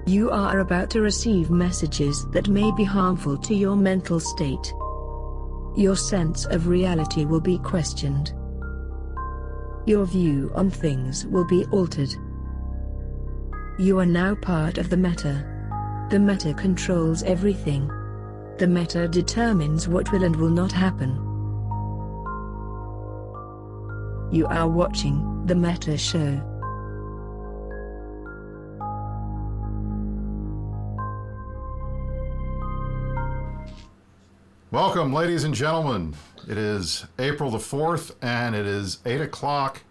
You are about to receive messages that may be harmful to your mental state. Your sense of reality will be questioned. Your view on things will be altered. You are now part of the meta. The meta controls everything. The meta determines what will and will not happen. You are watching the Metashow. Welcome, ladies and gentlemen. It is April the 4th, and it is 8 o'clock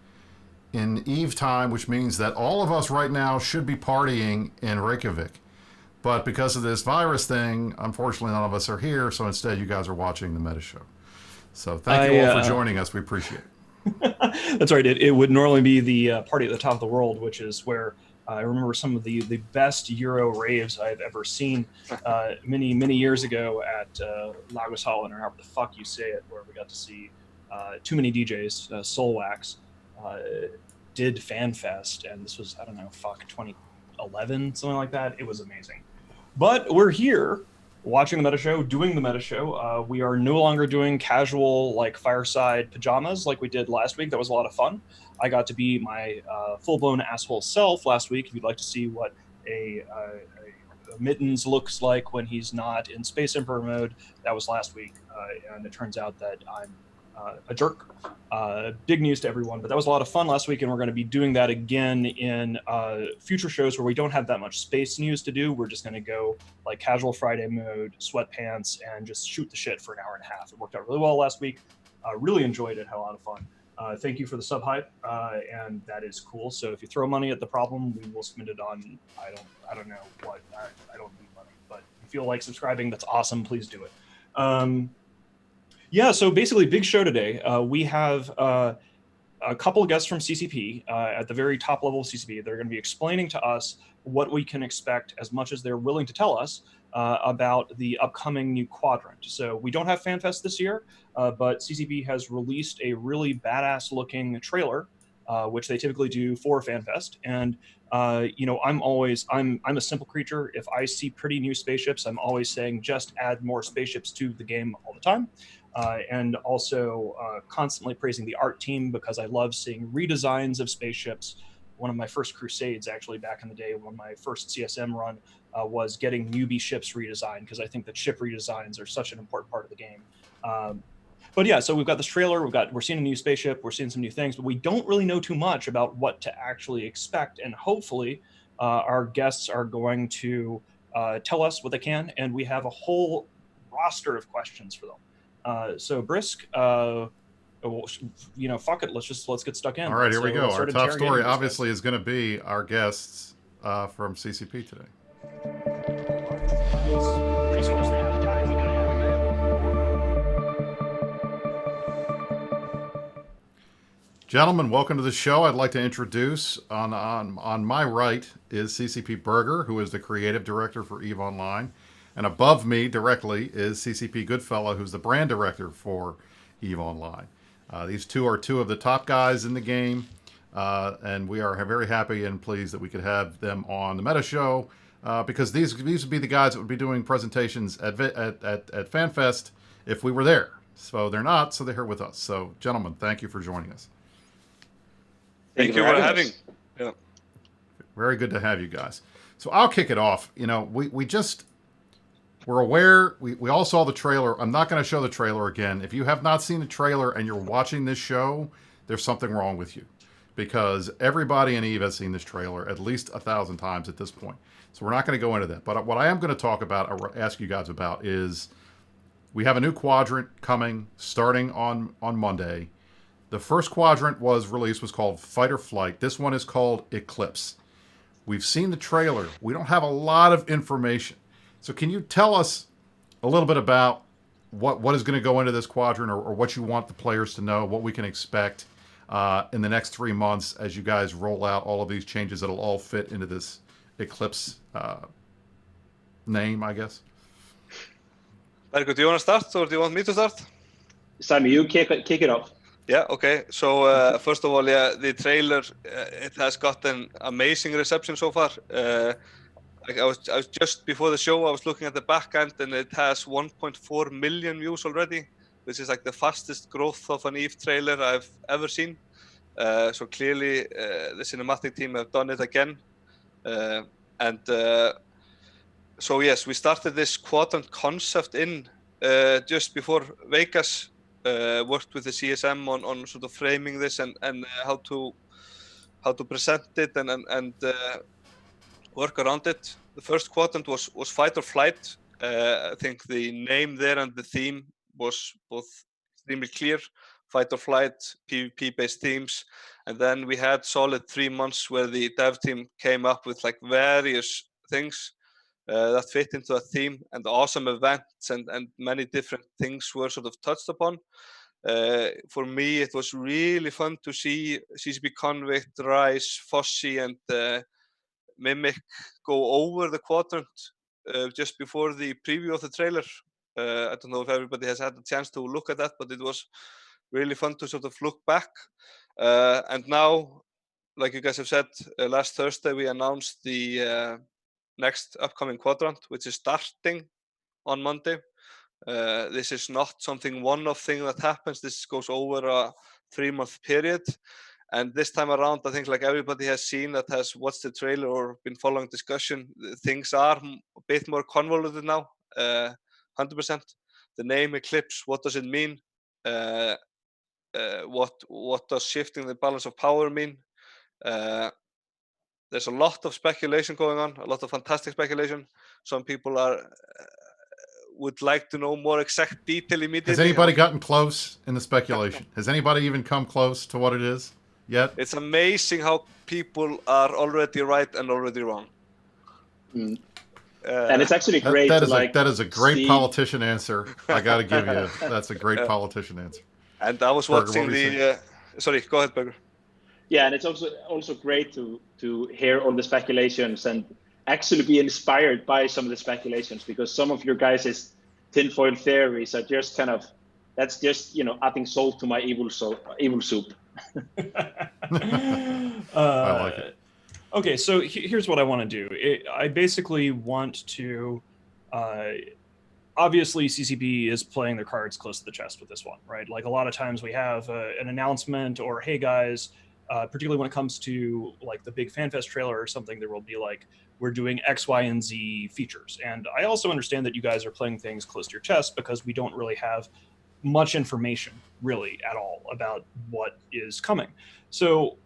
in Eve time, which means that all of us right now should be partying in Reykjavik. But because of this virus thing, unfortunately, none of us are here, so instead you guys are watching the Metashow. So thank you all for joining us. We appreciate it. That's right. It would normally be the party at the top of the world, which is where I remember some of the best Euro raves I've ever seen many years ago at Lagos Holland, or however the fuck you say it, where we got to see too many DJs. Soulwax did FanFest, and this was, 2011, something like that. It was amazing. But we're here watching the Metashow, doing the Metashow. We are no longer doing casual, fireside pajamas like we did last week. That was a lot of fun. I got to be my full-blown asshole self last week. If you'd like to see what a Mittens looks like when he's not in Space Emperor mode, that was last week. And it turns out that I'm a jerk. Big news to everyone, but that was a lot of fun last week, and we're going to be doing that again in future shows where we don't have that much space news to do. We're just going to go casual Friday mode, sweatpants, and just shoot the shit for an hour and a half. It worked out really well last week. Really enjoyed it, had a lot of fun. Thank you for the sub hype, and that is cool. So if you throw money at the problem, we will spend it on I don't know what. I don't need money, but if you feel like subscribing, that's awesome. Please do it. Yeah, so basically, big show today. We have a couple of guests from CCP at the very top level of CCP. They're going to be explaining to us what we can expect, as much as they're willing to tell us, about the upcoming new Quadrant. So we don't have FanFest this year, but CCP has released a really badass-looking trailer, which they typically do for FanFest. And I'm a simple creature. If I see pretty new spaceships, I'm always saying just add more spaceships to the game all the time. And also constantly praising the art team, because I love seeing redesigns of spaceships. One of my first crusades, actually, back in the day, when my first CSM run was getting newbie ships redesigned, because I think that ship redesigns are such an important part of the game. But yeah, so we've got this trailer, we're seeing a new spaceship, we're seeing some new things, but we don't really know too much about what to actually expect. And hopefully our guests are going to tell us what they can, and we have a whole roster of questions for them. So Brisk, fuck it. Let's get stuck in. All right, here we go. Our top story obviously is going to be our guests from CCP today. Gentlemen, welcome to the show. I'd like to introduce, on my right is CCP Berger, who is the creative director for EVE Online. And above me directly is CCP Goodfellow, who's the brand director for EVE Online. These two are two of the top guys in the game, and we are very happy and pleased that we could have them on the Metashow, because these would be the guys that would be doing presentations at FanFest if we were there. So they're not, so they're here with us. So, gentlemen, thank you for joining us. Thank you for having. Yeah. Very good to have you guys. So I'll kick it off. We're aware, we all saw the trailer. I'm not going to show the trailer again. If you have not seen the trailer and you're watching this show, there's something wrong with you. Because everybody in EVE has seen this trailer at least 1,000 times at this point. So we're not going to go into that. But what I am going to talk about, or ask you guys about, is we have a new Quadrant coming starting on Monday. The first Quadrant was called Fight or Flight. This one is called Eclipse. We've seen the trailer. We don't have a lot of information. So can you tell us a little bit about what is going to go into this Quadrant, or what you want the players to know, what we can expect in the next 3 months as you guys roll out all of these changes that'll all fit into this Eclipse name, I guess? Berger, do you want to start, or do you want me to start? Sammy, you kick it off. Yeah, okay. So first of all, yeah, the trailer, it has gotten amazing reception so far. Like I was just before the show, I was looking at the back end, and it has 1.4 million views already, which is like the fastest growth of an EVE trailer I've ever seen. So clearly, the cinematic team have done it again. So yes, we started this Quadrant concept in just before Vegas. Worked with the CSM on sort of framing this and how to present it and work around it. The first Quadrant was fight or flight. I think the name there and the theme was both extremely clear. Fight or flight, PvP-based themes, and then we had solid 3 months where the dev team came up with like various things that fit into a theme, and awesome events and many different things were sort of touched upon. For me, it was really fun to see CCP Convict, Rise, Fossey, and Mimic go over the Quadrant just before the preview of the trailer. I don't know if everybody has had a chance to look at that, but it was really fun to sort of look back. And now, like you guys have said, last Thursday we announced the next upcoming Quadrant, which is starting on Monday. This is not something one-off thing that happens. This goes over a 3-month period. And this time around, I think like everybody has seen that has watched the trailer or been following discussion, things are a bit more convoluted now, 100%. The name Eclipse, what does it mean? What does shifting the balance of power mean? There's a lot of speculation going on, a lot of fantastic speculation. Some people would like to know more exact detail immediately. Has anybody gotten close in the speculation? Has anybody even come close to what it is yet? It's amazing how people are already right and already wrong. And it's actually great. That is a great politician answer. I got to give you. That's a great politician answer. And I was watching the. Sorry, go ahead, Berger. Yeah, and it's also great to hear all the speculations and actually be inspired by some of the speculations, because some of your guys' tinfoil theories are just kind of, that's just, adding salt to my evil soup. I like it. Okay, so here's what I want to do. I basically want to, obviously CCP is playing their cards close to the chest with this one, right? Like a lot of times we have an announcement or, hey guys, particularly when it comes to like the big FanFest trailer or something, there will be like, we're doing X, Y, and Z features. And I also understand that you guys are playing things close to your chest because we don't really have much information really at all about what is coming. So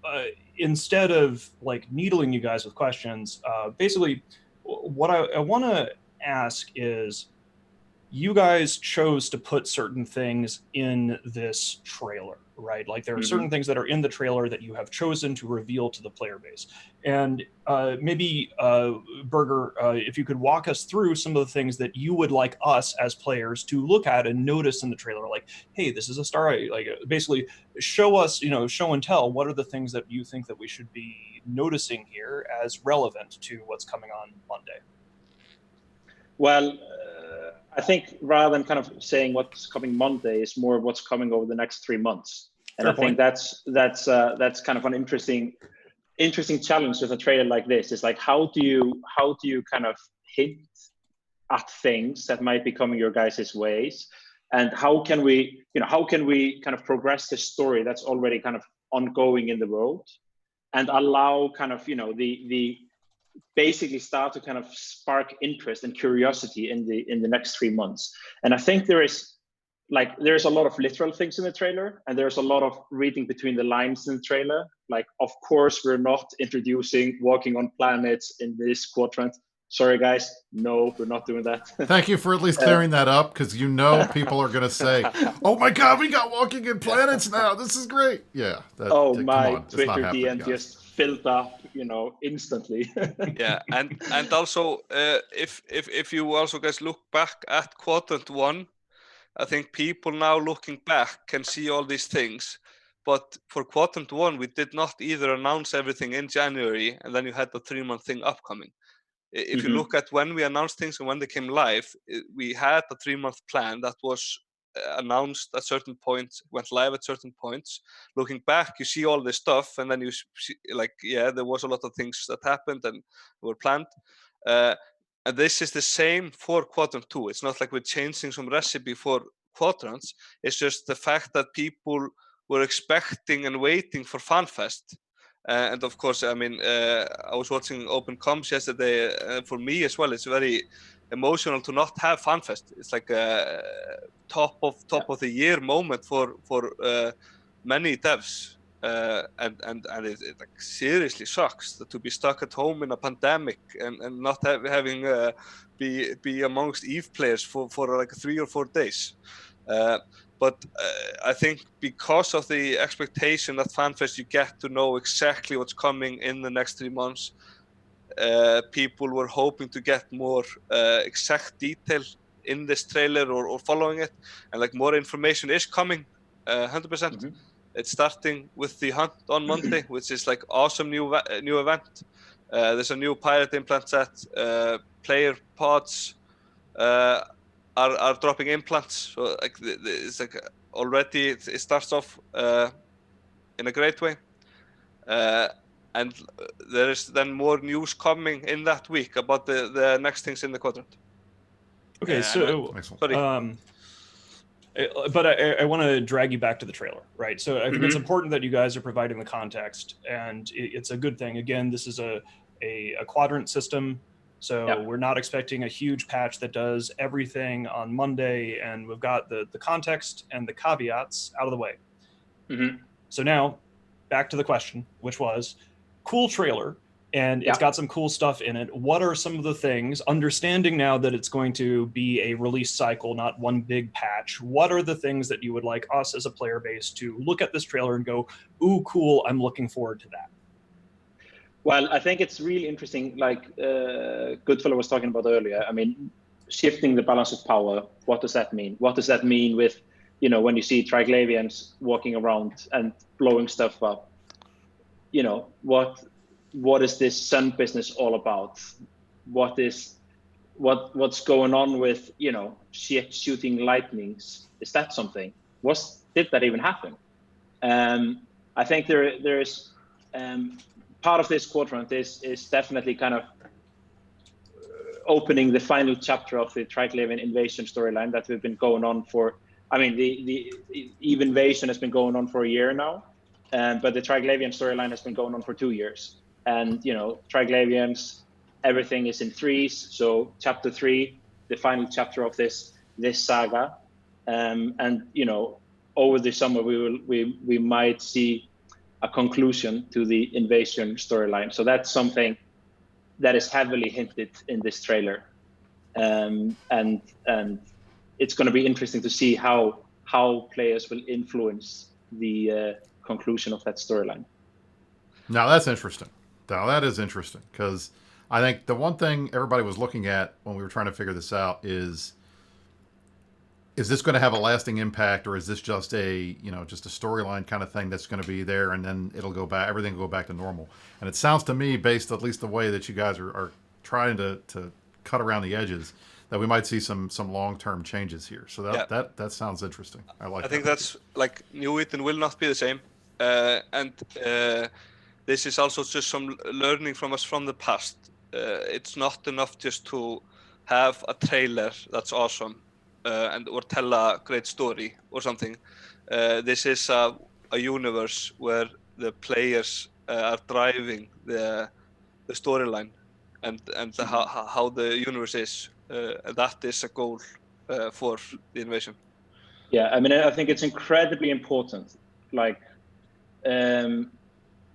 instead of like needling you guys with questions, basically what I want to ask is, you guys chose to put certain things in this trailer, right? Like there are certain things that are in the trailer that you have chosen to reveal to the player base. And maybe, Berger, if you could walk us through some of the things that you would like us as players to look at and notice in the trailer, like, hey, this is a star, like basically show us, show and tell, what are the things that you think that we should be noticing here as relevant to what's coming on Monday? Well, I think rather than kind of saying what's coming Monday is more what's coming over the next 3 months. And I think that's kind of an interesting challenge with a trailer like this. Is like, how do you kind of hint at things that might be coming your guys' ways, and how can we kind of progress the story that's already kind of ongoing in the world, and allow kind of the basically start to kind of spark interest and curiosity in the next 3 months. And I think there's a lot of literal things in the trailer, and there's a lot of reading between the lines in the trailer. Like, of course, we're not introducing walking on planets in this Quadrant. Sorry, guys. No, we're not doing that. Thank you for at least clearing that up, because people are going to say, oh my God, we got walking in planets now. This is great. Yeah. My Twitter DM just filled up, instantly. Yeah, and also, if you also guys look back at Quadrant 1, I think people now looking back can see all these things. But for Quadrant 1, we did not either announce everything in January, and then you had the 3-month thing upcoming. If you look at when we announced things and when they came live, we had a 3-month plan that was announced at certain points, went live at certain points. Looking back, you see all this stuff, and then you see, like, yeah, there was a lot of things that happened and were planned. And this is the same for Quadrant 2. It's not like we're changing some recipe for Quadrants. It's just the fact that people were expecting and waiting for FanFest. And of course, I mean, I was watching Open Comms yesterday. For me as well, it's very emotional to not have FanFest. It's like a top of the year moment for many devs. And it like seriously sucks to be stuck at home in a pandemic and not having be amongst EVE players for like 3 or 4 days. But I think because of the expectation at FanFest, you get to know exactly what's coming in the next 3 months. People were hoping to get more exact detail in this trailer or following it, and like more information is coming, 100%. Mm-hmm. It's starting with the hunt on Monday, which is like awesome new event. There's a new pirate implant set. Player pods are dropping implants. So like it's like already it starts off in a great way. And there is then more news coming in that week about the next things in the quadrant. Okay, so sorry. But I want to drag you back to the trailer, right? So I think it's important that you guys are providing the context, and it's a good thing. Again, this is a quadrant system, so we're not expecting a huge patch that does everything on Monday, and we've got the context and the caveats out of the way. So now, back to the question, which was, cool trailer, and it's got some cool stuff in it. What are some of the things, understanding now that it's going to be a release cycle, not one big patch, what are the things that you would like us as a player base to look at this trailer and go, ooh, cool, I'm looking forward to that? Well, I think it's really interesting, like Goodfellow was talking about earlier. I mean, shifting the balance of power, what does that mean? What does that mean with, you know, when you see Triglavians walking around and blowing stuff up? You know, what is this sun business all about? What's going on with, you know, shooting lightnings? Is that something? Did that even happen? I think there's part of this quadrant is definitely kind of opening the final chapter of the Triglavian invasion storyline that we've been going on for. I mean, the EVE invasion has been going on for a year now, but the Triglavian storyline has been going on for 2 years. And, you know, Triglavians, everything is in threes. So chapter 3, the final chapter of this saga. And, you know, over the summer, we might see a conclusion to the invasion storyline. So that's something that is heavily hinted in this trailer. And it's going to be interesting to see how players will influence the conclusion of that storyline. Now that's interesting. Now that is interesting, because I think the one thing everybody was looking at when we were trying to figure this out is this going to have a lasting impact, or is this just a storyline kind of thing that's going to be there and then it'll go back, everything will go back to normal? And it sounds to me, based at least the way that you guys are trying to cut around the edges, that we might see some long-term changes here. So that sounds interesting. I think that's like New Eden will not be the same, and this is also just some learning from us from the past. It's not enough just to have a trailer that's awesome or tell a great story or something. This is a universe where the players are driving the storyline and how the universe is. That is a goal for the invasion. Yeah, I mean, I think it's incredibly important. Like,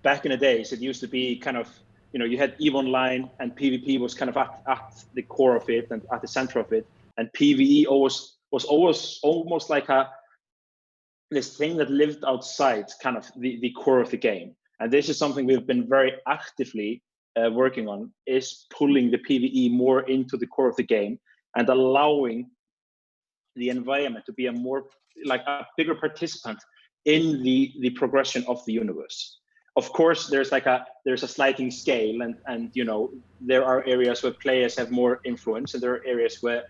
back in the days, it used to be kind of, you know, you had EVE Online and PvP was kind of at the core of it and at the center of it. And PvE was almost like this thing that lived outside kind of the core of the game. And this is something we've been very actively working on, is pulling the PvE more into the core of the game and allowing the environment to be a bigger participant in the progression of the universe. Of course, there's a sliding scale, and you know, there are areas where players have more influence, and there are areas where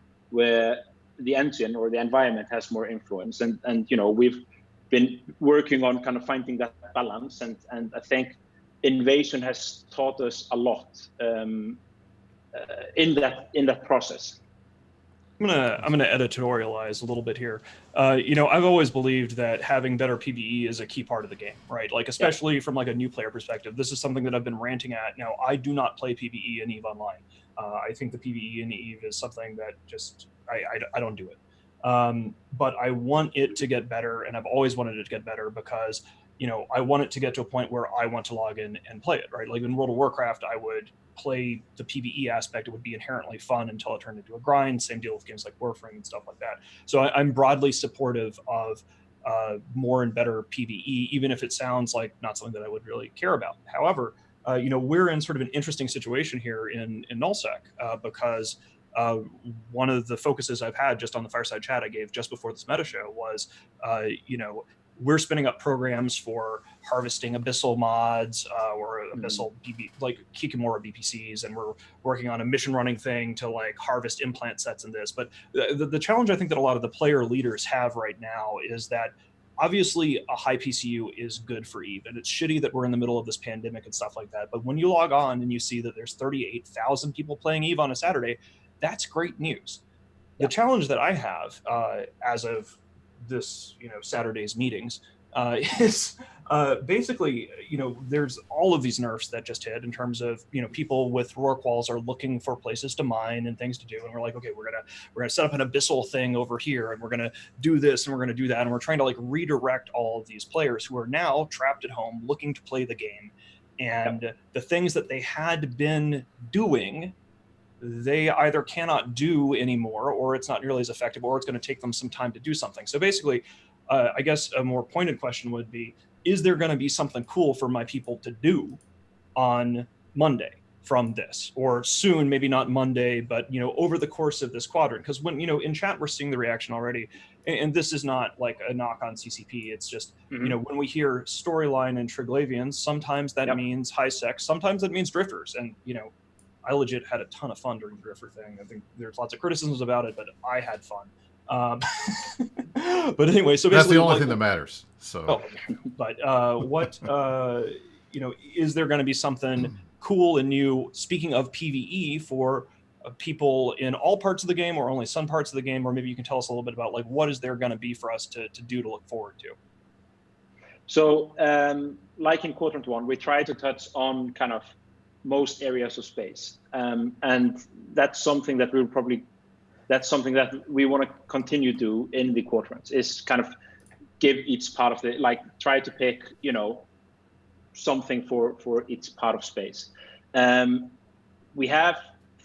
the engine or the environment has more influence, and you know, we've been working on kind of finding that balance, and I think invasion has taught us a lot, in that process. I'm gonna editorialize a little bit here. I've always believed that having better PvE is a key part of the game, right? Like, especially from like a new player perspective. This is something that I've been ranting at. Now, I do not play PvE in EVE Online. I think the PvE in EVE is something that just I don't do it. But I want it to get better, and I've always wanted it to get better because I want it to get to a point where I want to log in and play it, right? Like in World of Warcraft, I would play the PvE aspect. It would be inherently fun until it turned into a grind. Same deal with games like Warframe and stuff like that. So I'm broadly supportive of more and better PvE, even if it sounds like not something that I would really care about. However, we're in sort of an interesting situation here in nullsec because one of the focuses I've had just on the fireside chat I gave just before this Metashow was, we're spinning up programs for harvesting abyssal mods or abyssal like Kikamura BPCs, and we're working on a mission running thing to like harvest implant sets in this. But the challenge I think that a lot of the player leaders have right now is that obviously a high PCU is good for EVE, and it's shitty that we're in the middle of this pandemic and stuff like that. But when you log on and you see that there's 38,000 people playing EVE on a Saturday, that's great news. The challenge that I have as of this, Saturday's meetings is basically, there's all of these nerfs that just hit in terms of, people with Rorquals are looking for places to mine and things to do. And we're like, okay, we're gonna set up an abyssal thing over here, and we're gonna do this and we're gonna do that. And we're trying to like redirect all of these players who are now trapped at home looking to play the game. And the things that they had been doing, they either cannot do anymore, or it's not nearly as effective, or it's going to take them some time to do something. So basically, I guess a more pointed question would be, is there going to be something cool for my people to do on Monday from this, or soon, maybe not Monday, but, over the course of this quadrant? Because when, in chat, we're seeing the reaction already. And this is not like a knock on CCP. It's just, when we hear storyline and Triglavians, sometimes that means high sec, sometimes it means drifters. And, I legit had a ton of fun during the Drifter thing. I think there's lots of criticisms about it, but I had fun. But anyway, so basically, that's the only thing that matters. So, but what is there going to be something cool and new? Speaking of PvE, for people in all parts of the game, or only some parts of the game, or maybe you can tell us a little bit about like what is there going to be for us to do to look forward to. So, like in Quadrant 1, we try to touch on kind of most areas of space, and that's something that we want to continue to do in the quadrants, is kind of give each part of the, like, try to pick something for each part of space. We have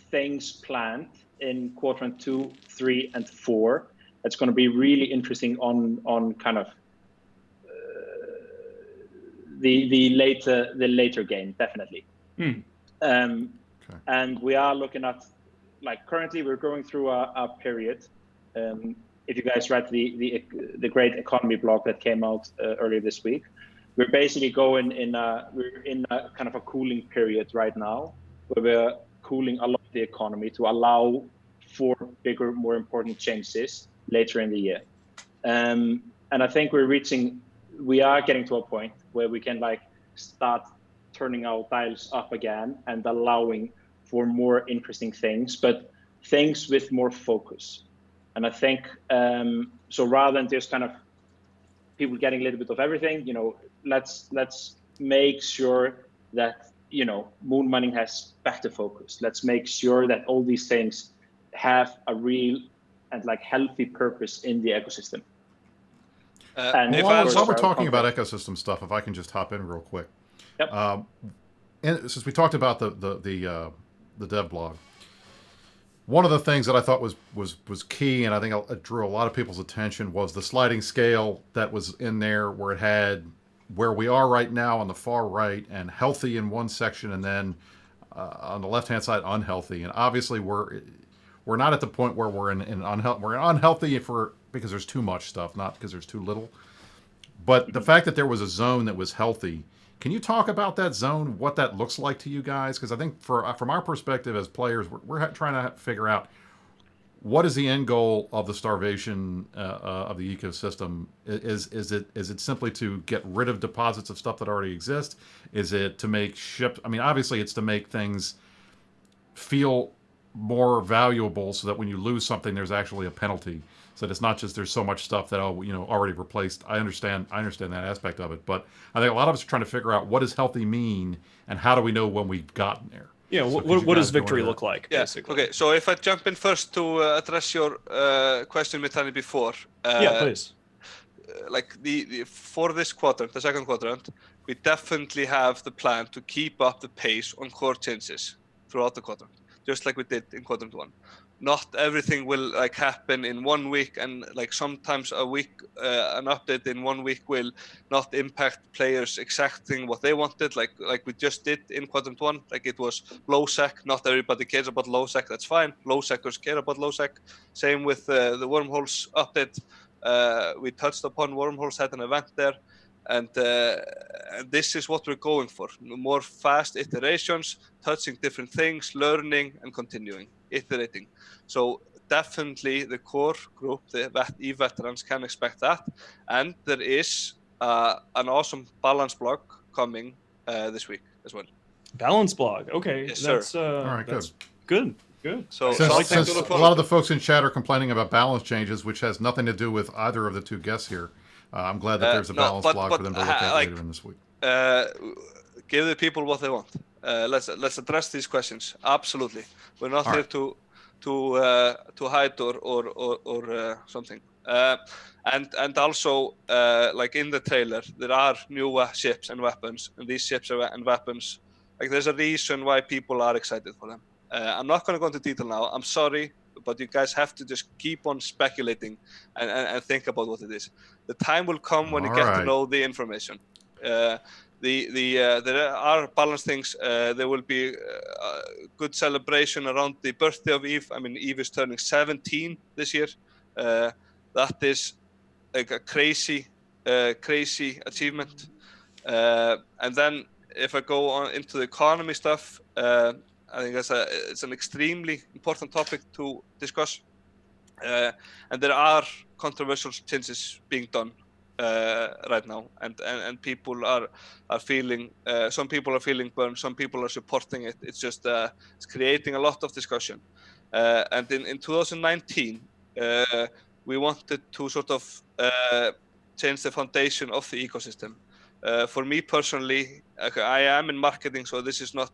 things planned in Quadrant 2, 3, and 4 that's going to be really interesting on kind of the later game, definitely. And we are looking at, like, currently we're going through a period. If you guys read the great economy blog that came out earlier this week, we're basically we're in a kind of a cooling period right now, where we're cooling a lot of the economy to allow for bigger, more important changes later in the year. And I think we are getting to a point where we can like start turning our dials up again and allowing for more interesting things, but things with more focus. And I think, so rather than just kind of people getting a little bit of everything, let's make sure that, moon mining has back to focus. Let's make sure that all these things have a real and like healthy purpose in the ecosystem. And while we're talking about ecosystem stuff, if I can just hop in real quick. Yep. And since we talked about the dev blog, one of the things that I thought was key, and I think it drew a lot of people's attention, was the sliding scale that was in there, where it had where we are right now on the far right, and healthy in one section, and then on the left hand side unhealthy. And obviously we're not at the point where we're we're unhealthy because there's too much stuff, not because there's too little. But the fact that there was a zone that was healthy, can you talk about that zone, what that looks like to you guys? Because I think from our perspective as players, we're trying to figure out what is the end goal of the starvation of the ecosystem. Is it simply to get rid of deposits of stuff that already exist? Is it to make ships? I mean, obviously, it's to make things feel more valuable, so that when you lose something, there's actually a penalty. So that it's not just there's so much stuff that already replaced. I understand that aspect of it, but I think a lot of us are trying to figure out what does healthy mean and how do we know when we've gotten there. Yeah, So what does victory look like, basically? Okay, so if I jump in first to address your question, Mitani, before. Yeah, please. Like for this quadrant, the second quadrant, we definitely have the plan to keep up the pace on core changes throughout the quadrant, just like we did in quadrant 1. Not everything will like happen in 1 week, and like sometimes a week, an update in 1 week will not impact players exacting what they wanted, like we just did in quadrant 1. Like it was low sec. Not everybody cares about low sec. That's fine. Low secers care about low sec. Same with the wormholes update. We touched upon wormholes, had an event there, and this is what we're going for: more fast iterations, touching different things, learning and continuing, iterating. So definitely the core group, the EVE veterans, can expect that, and there is an awesome balance block coming this week as well. Balance block, okay. Yes, that's sir. All right, that's good. So since a lot of the folks in chat are complaining about balance changes, which has nothing to do with either of the two guests here, I'm glad that there's a balance block for them to look at later in this week. Give the people what they want. Let's address these questions. Absolutely, we're not here to hide or something. And also, like in the trailer, there are new ships and weapons, and these ships and weapons, like there's a reason why people are excited for them. I'm not going to go into detail now. I'm sorry, but you guys have to just keep on speculating and think about what it is. The time will come when you get to know the information. There are balanced things. There will be a good celebration around the birthday of EVE. I mean, EVE is turning 17 this year. That is like a crazy achievement. And then if I go on into the economy stuff, I think it's an extremely important topic to discuss. And there are controversial changes being done right now, and people are feeling. Some people are feeling burned. Some people are supporting it. It's just it's creating a lot of discussion. And in 2019, we wanted to sort of change the foundation of the ecosystem. For me personally, I am in marketing, so this is not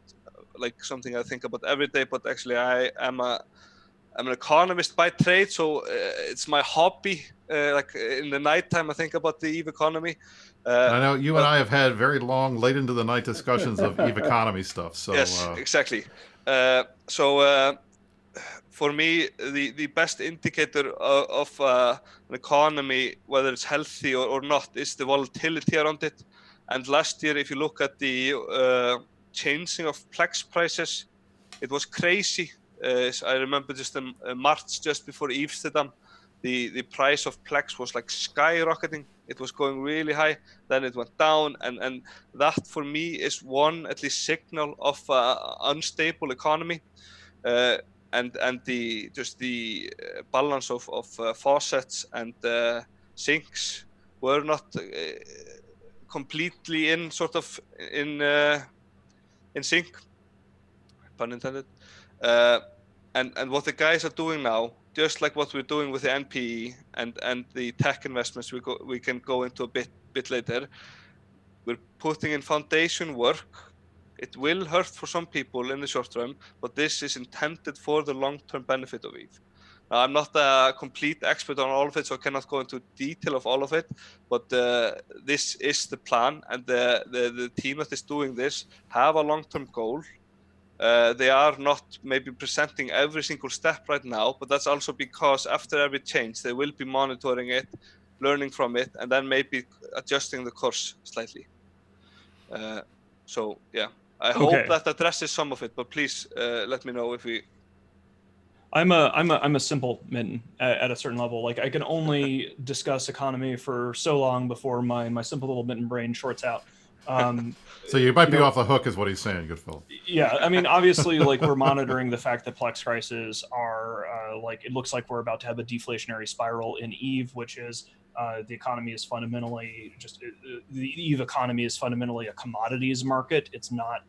like something I think about every day, but actually I'm an economist by trade, so it's my hobby. Like in the nighttime, I think about the EVE economy. I know you and I have had very long, late into the night discussions of EVE economy stuff. So yes, exactly. For me, the best indicator of an economy, whether it's healthy or not, is the volatility around it. And last year, if you look at the changing of Plex prices, it was crazy. I remember just in March, just before Amsterdam, the price of Plex was like skyrocketing. It was going really high, then it went down, and that for me is one at least signal of unstable economy. And the balance of faucets and sinks were not completely in sync, pun intended. And what the guys are doing now, just like what we're doing with the NPE and the tech investments we can go into a bit later, we're putting in foundation work. It will hurt for some people in the short term, but this is intended for the long-term benefit of EVE. Now, I'm not a complete expert on all of it, so I cannot go into detail of all of it, but this is the plan, and the team that is doing this have a long-term goal. They are not maybe presenting every single step right now, but that's also because after every change, they will be monitoring it, learning from it, and then maybe adjusting the course slightly. So yeah, I hope that addresses some of it, but please let me know if we. I'm a simple mitten at a certain level. Like I can only discuss economy for so long before my simple little mitten brain shorts out. So you might be off the hook, is what he's saying, good fellow. Yeah, I mean, obviously, like we're monitoring the fact that Plex prices are like it looks like we're about to have a deflationary spiral in EVE, which is the economy is fundamentally just the EVE economy is fundamentally a commodities market. It's not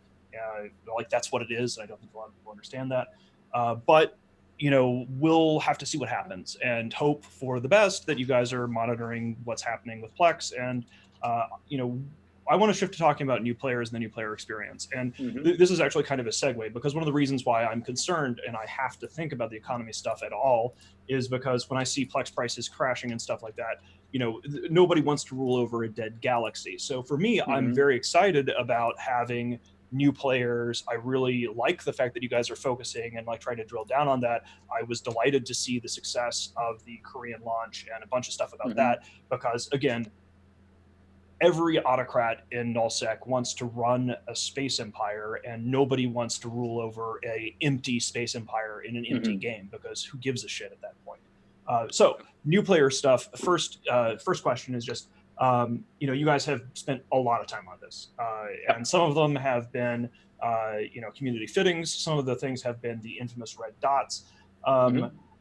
like that's what it is. I don't think a lot of people understand that. But we'll have to see what happens and hope for the best, that you guys are monitoring what's happening with Plex. And, I want to shift to talking about new players and the new player experience. And this is actually kind of a segue, because one of the reasons why I'm concerned and I have to think about the economy stuff at all is because when I see Plex prices crashing and stuff like that, nobody wants to rule over a dead galaxy. So for me, I'm very excited about having new players. I really like the fact that you guys are focusing and like trying to drill down on that. I was delighted to see the success of the Korean launch and a bunch of stuff about that, because again, every autocrat in nullsec wants to run a space empire, and nobody wants to rule over a empty space empire in an empty game, because who gives a shit at that point? So new player stuff. First question is just, you guys have spent a lot of time on this, and some of them have been, community fittings. Some of the things have been the infamous red dots.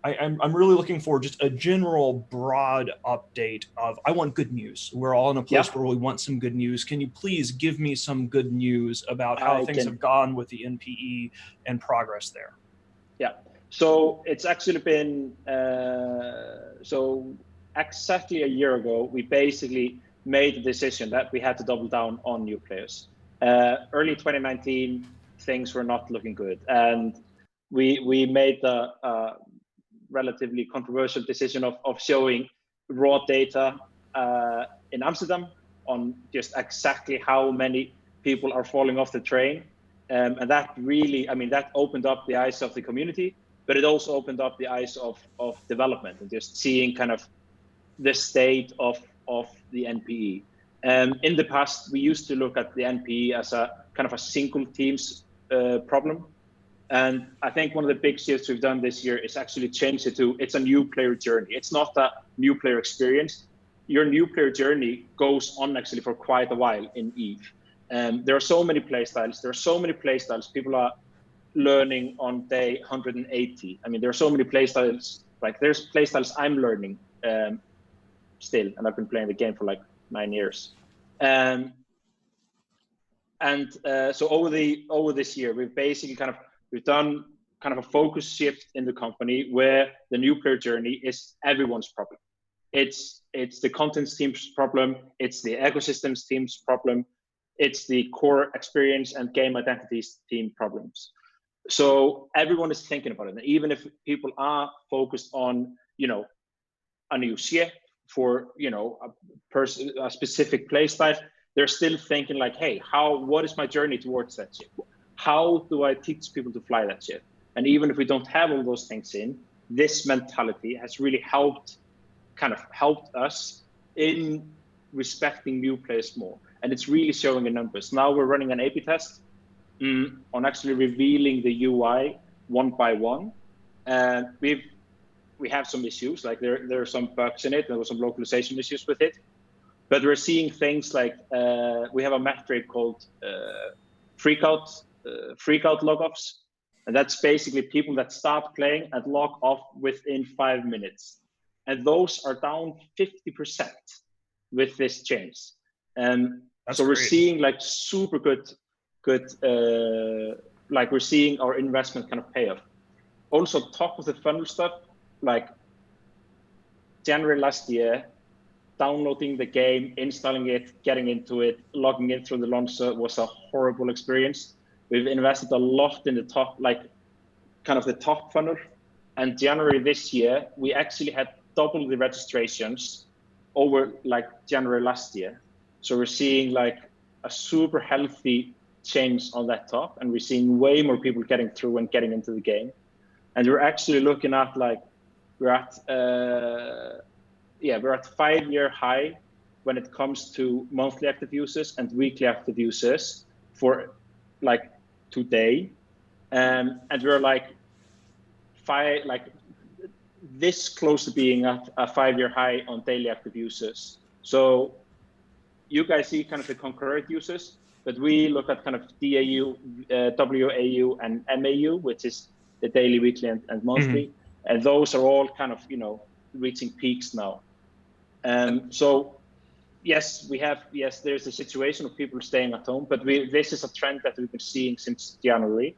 I'm really looking for just a general broad update of, I want good news. We're all in a place where we want some good news. Can you please give me some good news about how things have gone with the NPE and progress there? Yeah, so it's actually been, so exactly a year ago, we basically made the decision that we had to double down on new players. Early 2019, things were not looking good. And we made the relatively controversial decision of showing raw data in Amsterdam on just exactly how many people are falling off the train. And that really, that opened up the eyes of the community, but it also opened up the eyes of development and just seeing kind of the state of the NPE. In the past, we used to look at the NPE as a kind of a single team's problem. And I think one of the big shifts we've done this year is actually change it to, it's a new player journey. It's not a new player experience. Your new player journey goes on actually for quite a while in EVE. There are so many playstyles. There are so many playstyles. People are learning on day 180. There are so many playstyles. Like there's playstyles I'm learning still, and I've been playing the game for like 9 years. So over this year, we've basically we've done kind of a focus shift in the company where the new player journey is everyone's problem. It's the content team's problem. It's the ecosystems team's problem. It's the core experience and game identities team problems. So everyone is thinking about it. And even if people are focused on, a new ship for, a specific play style, they're still thinking like, hey, what is my journey towards that ship? How do I teach people to fly that ship? And even if we don't have all those things in, this mentality has really helped us in respecting new players more. And it's really showing in numbers. Now we're running an A/B test on actually revealing the UI one by one. And we have some issues, like there are some bugs in it, there were some localization issues with it. But we're seeing things like, we have a metric called freakout log-offs. And that's basically people that start playing and log off within 5 minutes. And those are down 50% with this change. So we're seeing like super good, like we're seeing our investment kind of pay off. Also top of the funnel stuff, like January last year, downloading the game, installing it, getting into it, logging in through the launcher was a horrible experience. We've invested a lot in the top, like kind of the top funnel. And January this year, we actually had double the registrations over like January last year. So we're seeing like a super healthy change on that top, and we're seeing way more people getting through and getting into the game. And we're actually looking at like, we're at 5-year high when it comes to monthly active users and weekly active users for like today. And we're like this close to being at a 5-year high on daily active users. So you guys see kind of the concurrent users, but we look at kind of DAU, WAU, and MAU, which is the daily, weekly, and monthly. And those are all kind of, reaching peaks now. So yes, there's a situation of people staying at home, but this is a trend that we've been seeing since January.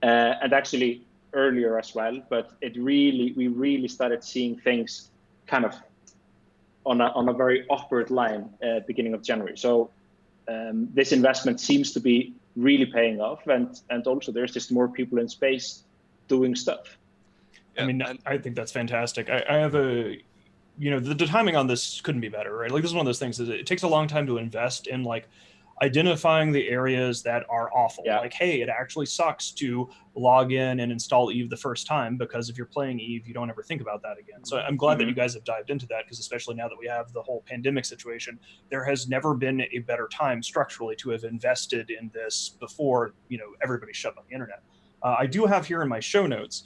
And actually, earlier as well, but we really started seeing things kind of on a very upward line beginning of January. So this investment seems to be really paying off, and also there's just more people in space doing stuff. Yeah, I mean, I think that's fantastic. I have the timing on this couldn't be better, right? Like, this is one of those things that it takes a long time to invest in, like, identifying the areas that are awful. Yeah. Like, hey, it actually sucks to log in and install Eve the first time, because if you're playing Eve, you don't ever think about that again. So I'm glad that you guys have dived into that, because especially now that we have the whole pandemic situation, there has never been a better time structurally to have invested in this before, everybody shut on the internet. I do have here in my show notes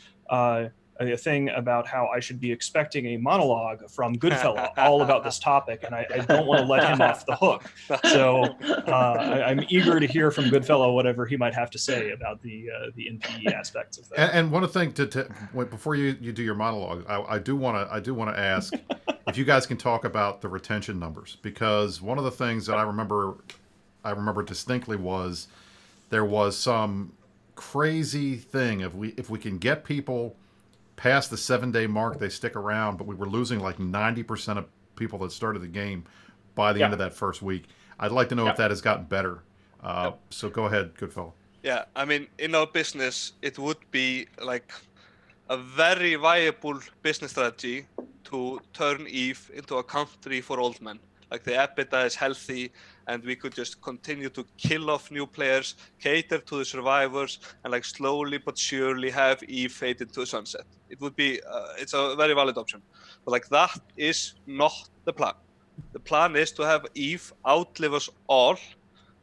a thing about how I should be expecting a monologue from Goodfellow all about this topic, and I don't want to let him off the hook. So I'm eager to hear from Goodfellow whatever he might have to say about the NPE aspects of that. And one thing before you do your monologue, I do want to ask if you guys can talk about the retention numbers, because one of the things that I remember distinctly was there was some crazy thing if we can get people past the 7-day mark, they stick around, but we were losing like 90% of people that started the game by the end of that first week. I'd like to know if that has gotten better. So go ahead, Goodfellow. Yeah, I mean, in our business, it would be like a very viable business strategy to turn Eve into a country for old men. Like, the EBITDA is healthy, and we could just continue to kill off new players, cater to the survivors, and like slowly but surely have Eve fade into the sunset. It would be, it's a very valid option. But like, that is not the plan. The plan is to have Eve outlive us all.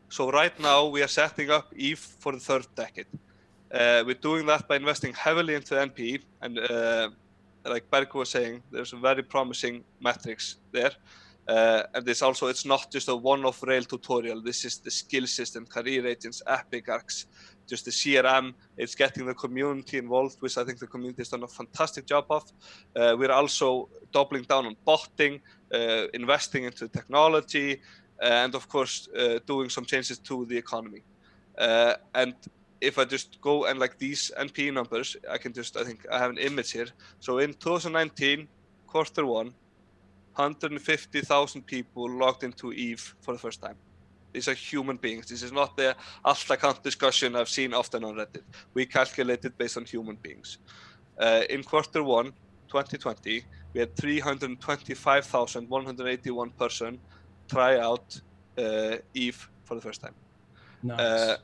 So right now we are setting up Eve for the 3rd decade. We're doing that by investing heavily into NPE, and like Berg was saying, there's very promising metrics there. And it's not just a one-off Rail tutorial. This is the skill system, career agents, epic arcs, just the CRM. It's getting the community involved, which I think the community has done a fantastic job of. We're also doubling down on botting, investing into technology, and of course doing some changes to the economy. And if I just go and like these NPE numbers, I think I have an image here. So in 2019, Q1, 150,000 people logged into Eve for the first time. These are human beings. This is not the alt account discussion I've seen often on Reddit. We calculated based on human beings. In Q1 2020, we had 325,181 person try out Eve for the first time. Nice.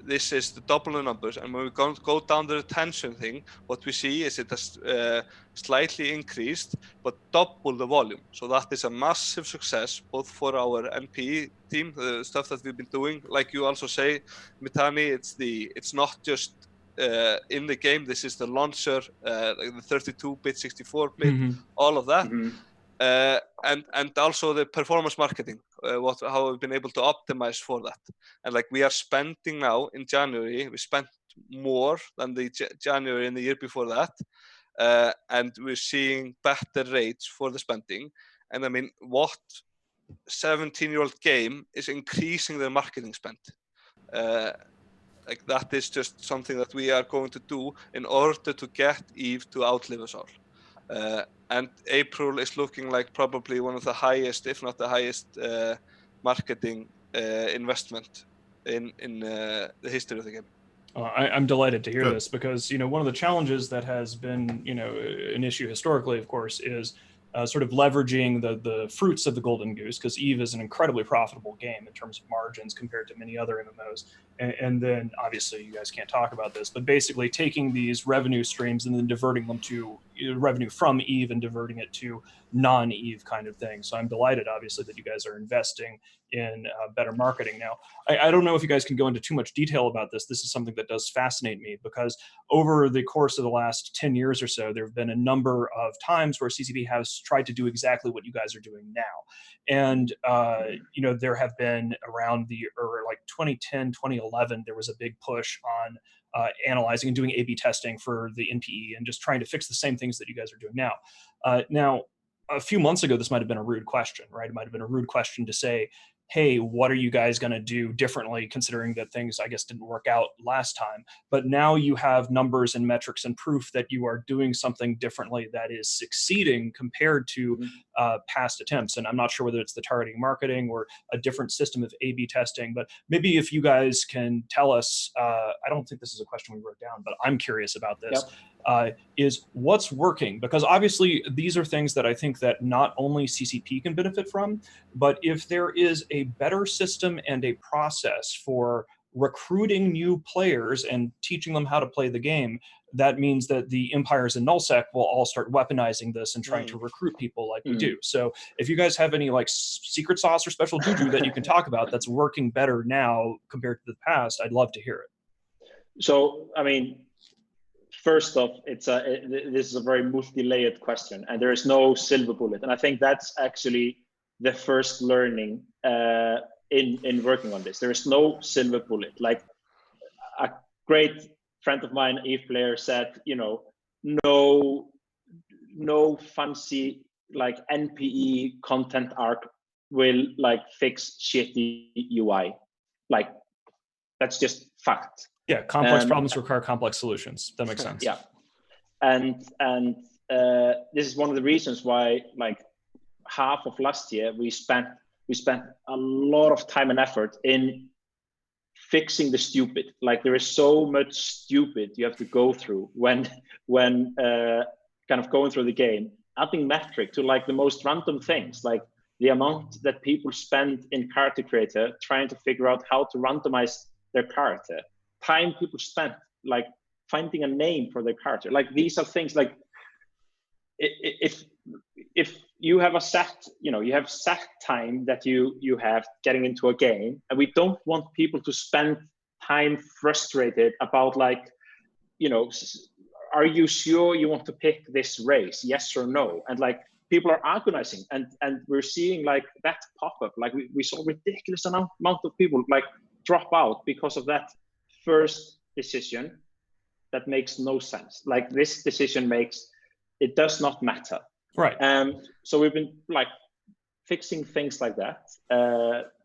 This is the double the numbers, and when we go down the retention thing, what we see is it has slightly increased, but double the volume. So that is a massive success, both for our NPE team, the stuff that we've been doing. Like you also say, Mitani, it's not just in the game. This is the launcher, like the 32-bit, 64-bit, all of that. And also the performance marketing, how we've been able to optimize for that. And like, we are spending now in January, we spent more than the January in the year before that, and we're seeing better rates for the spending. And I mean, what 17-year-old game is increasing their marketing spend? Like, that is just something that we are going to do in order to get Eve to outlive us all. And April is looking like probably one of the highest, if not the highest, marketing investment in the history of the game. I'm delighted to hear this, because one of the challenges that has been an issue historically, of course, is sort of leveraging the fruits of the golden goose, because Eve is an incredibly profitable game in terms of margins compared to many other MMOs. And then obviously you guys can't talk about this, but basically taking these revenue streams and then diverting them to revenue from Eve and diverting it to non-Eve kind of thing. So I'm delighted, obviously, that you guys are investing in better marketing. Now, I don't know if you guys can go into too much detail about this. This is something that does fascinate me, because over the course of the last 10 years or so, there have been a number of times where CCP has tried to do exactly what you guys are doing now. And, there have been around like 2010, 2011, there was a big push on analyzing and doing A/B testing for the NPE and just trying to fix the same things that you guys are doing now. Now, a few months ago, this might have been a rude question, right? It might have been a rude question to say, hey, what are you guys going to do differently, considering that things, I guess, didn't work out last time? But now you have numbers and metrics and proof that you are doing something differently that is succeeding compared to past attempts. And I'm not sure whether it's the targeting marketing or a different system of A/B testing, but maybe if you guys can tell us, I don't think this is a question we wrote down, but I'm curious about this. Is what's working? Because obviously these are things that I think that not only CCP can benefit from, but if there is a better system and a process for recruiting new players and teaching them how to play the game, that means that the empires in nullsec will all start weaponizing this and trying to recruit people like we do. So if you guys have any like secret sauce or special juju that you can talk about that's working better now compared to the past, I'd love to hear it. So, I mean, first off, this is a very multi-layered question, and there is no silver bullet. And I think that's actually the first learning in working on this. There is no silver bullet. Like a great friend of mine, EVE player, said, you know, no fancy like NPE content arc will like fix shitty UI. Like that's just fact. Yeah, complex problems require complex solutions. That makes sense. Yeah, and this is one of the reasons why, like, half of last year we spent a lot of time and effort in fixing the stupid. Like, there is so much stupid you have to go through when kind of going through the game. Adding metric to like the most random things, like the amount that people spend in character creator trying to figure out how to randomize their character. Time people spent like finding a name for their character. Like, these are things like if you have a set, you know, you have set time that you have getting into a game, and we don't want people to spend time frustrated about, like, you know, are you sure you want to pick this race, yes or no? And like, people are agonizing, and we're seeing like that pop up. Like we saw ridiculous amount of people like drop out because of that first decision that makes no sense. Like, this decision it does not matter. Right. So we've been like fixing things like that.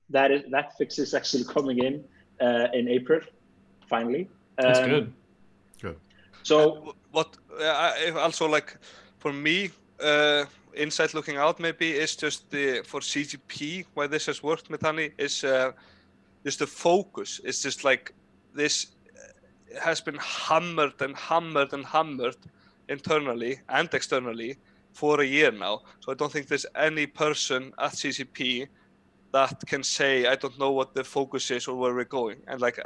That fix is actually coming in April, finally. That's good. Good. So what also, like, for me, inside looking out maybe is just for CGP, why this has worked, Methani, is just the focus. It's just like this has been hammered and hammered and hammered internally and externally for a year now. So I don't think there's any person at CCP that can say, I don't know what the focus is or where we're going. And like,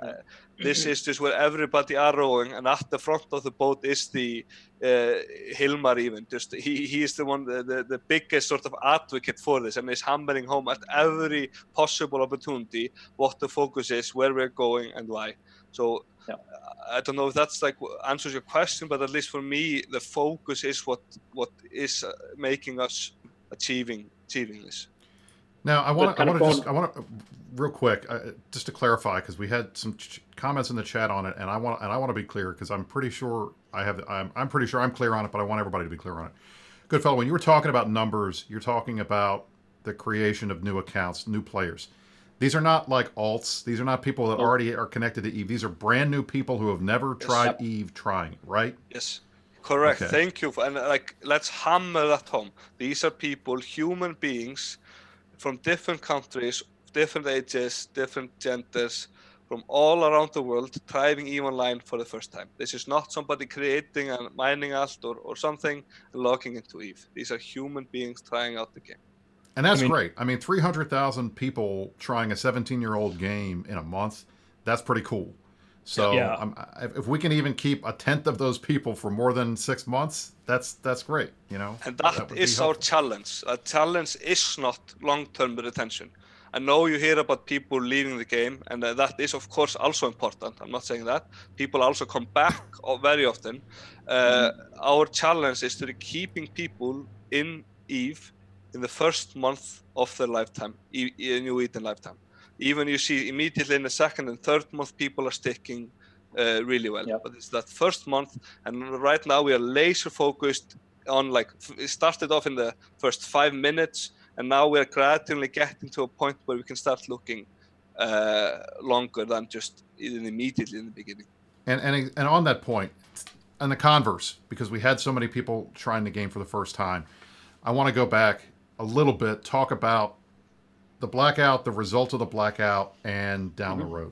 this is just where everybody are rowing, and at the front of the boat is the Hilmar even. Just he is the one, the biggest sort of advocate for this, and is hammering home at every possible opportunity what the focus is, where we're going, and why. So yeah. I don't know if that's like answers your question, but at least for me, the focus is what is making us achieving this. Now, I want to real quick, just to clarify, because we had some comments in the chat on it, and I want to be clear, because I'm pretty sure I'm pretty sure I'm clear on it, but I want everybody to be clear on it. Goodfellow, when you were talking about numbers, you're talking about the creation of new accounts, new players. These are not like alts. These are not people that already are connected to EVE. These are brand new people who have never tried EVE trying, right? Yes, correct. Okay. Thank you. And like, let's hammer that home. These are people, human beings, from different countries, different ages, different genders, from all around the world, trying EVE Online for the first time. This is not somebody creating and mining alt or something and logging into EVE. These are human beings trying out the game. And that's great. I mean, 300,000 people trying a 17-year-old game in a month, that's pretty cool. So yeah. If we can even keep a tenth of those people for more than 6 months, that's great, you know? And that is our challenge. Our challenge is not long-term retention. I know you hear about people leaving the game, and that is, of course, also important. I'm not saying that. People also come back very often. Our challenge is to keeping people in EVE in the first month of their lifetime, New Eden lifetime. Even you see immediately in the second and third month, people are sticking really well. Yep. But it's that first month, and right now we are laser focused on, like, it started off in the first 5 minutes, and now we're gradually getting to a point where we can start looking longer than just even immediately in the beginning. And on that point, and the converse, because we had so many people trying the game for the first time, I want to go back a little bit, talk about the blackout, the result of the blackout, and down the road.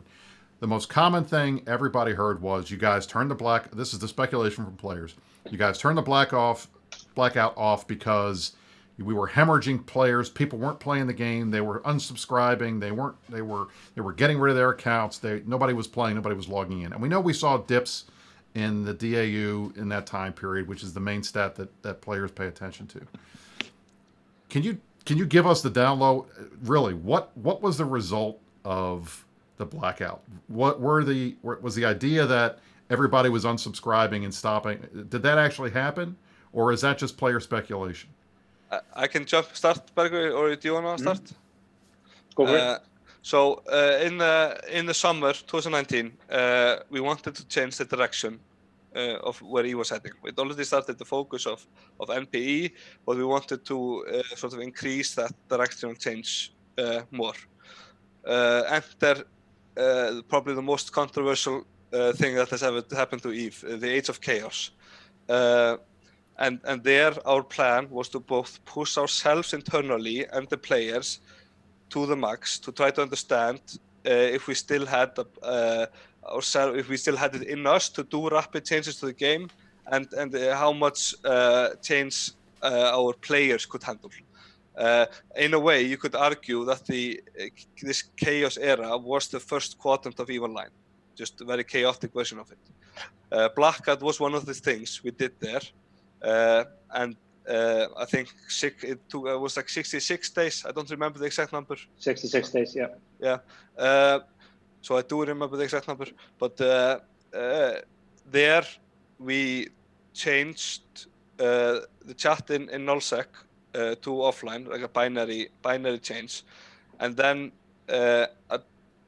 The most common thing everybody heard was you guys turned the this is the speculation from players. You guys turned the blackout off because we were hemorrhaging players. People weren't playing the game. They were unsubscribing. They were getting rid of their accounts. Nobody was playing. Nobody was logging in. And we know we saw dips in the DAU in that time period, which is the main stat that players pay attention to. Can you give us the down low? Really, what was the result of the blackout? What was the idea that everybody was unsubscribing and stopping? Did that actually happen, or is that just player speculation? I can start, Bergur, or do you want to start? Go for it. So in the summer 2019, we wanted to change the direction of where he was heading. We'd already started the focus of NPE, but we wanted to sort of increase that directional change more. Enter probably the most controversial thing that has ever happened to EVE, the Age of Chaos. And there our plan was to both push ourselves internally and the players to the max to try to understand if we still had it in us to do rapid changes to the game, and how much change our players could handle. In a way, you could argue that this chaos era was the first quadrant of EVE Online, just a very chaotic version of it. Blackout was one of the things we did there, and I think it was like 66 days. I don't remember the exact number. 66 days, yeah. Yeah. So I do remember the exact number. But there we changed the chat in nullsec to offline, like a binary change, and then a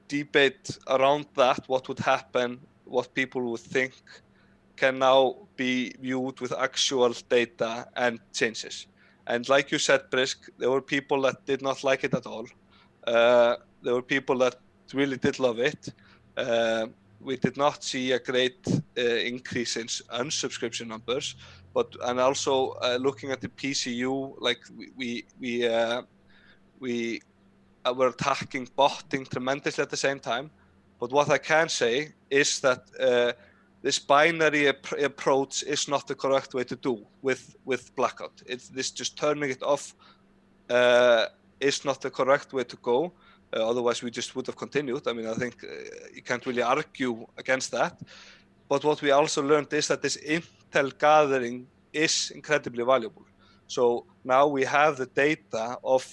debate around that, what would happen, what people would think, can now be viewed with actual data and changes. And like you said, Brisk, there were people that did not like it at all. There were people that really did love it. We did not see a great increase in unsubscription numbers, and also looking at the PCU, like we were attacking botting tremendously at the same time. But what I can say is that this binary approach is not the correct way to do with Blackout. This just turning it off is not the correct way to go. Otherwise, we just would have continued. I mean, I think you can't really argue against that. But what we also learned is that this intel gathering is incredibly valuable. So now we have the data of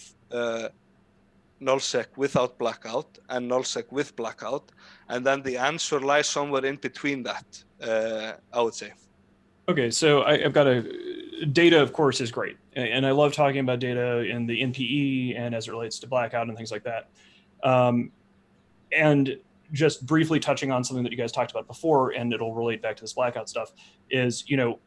nullsec without Blackout and nullsec with Blackout, and then the answer lies somewhere in between that, I would say. Okay, so I've got data, of course, is great. And I love talking about data in the NPE and as it relates to Blackout and things like that. And just briefly touching on something that you guys talked about before, and it'll relate back to this Blackout stuff, is,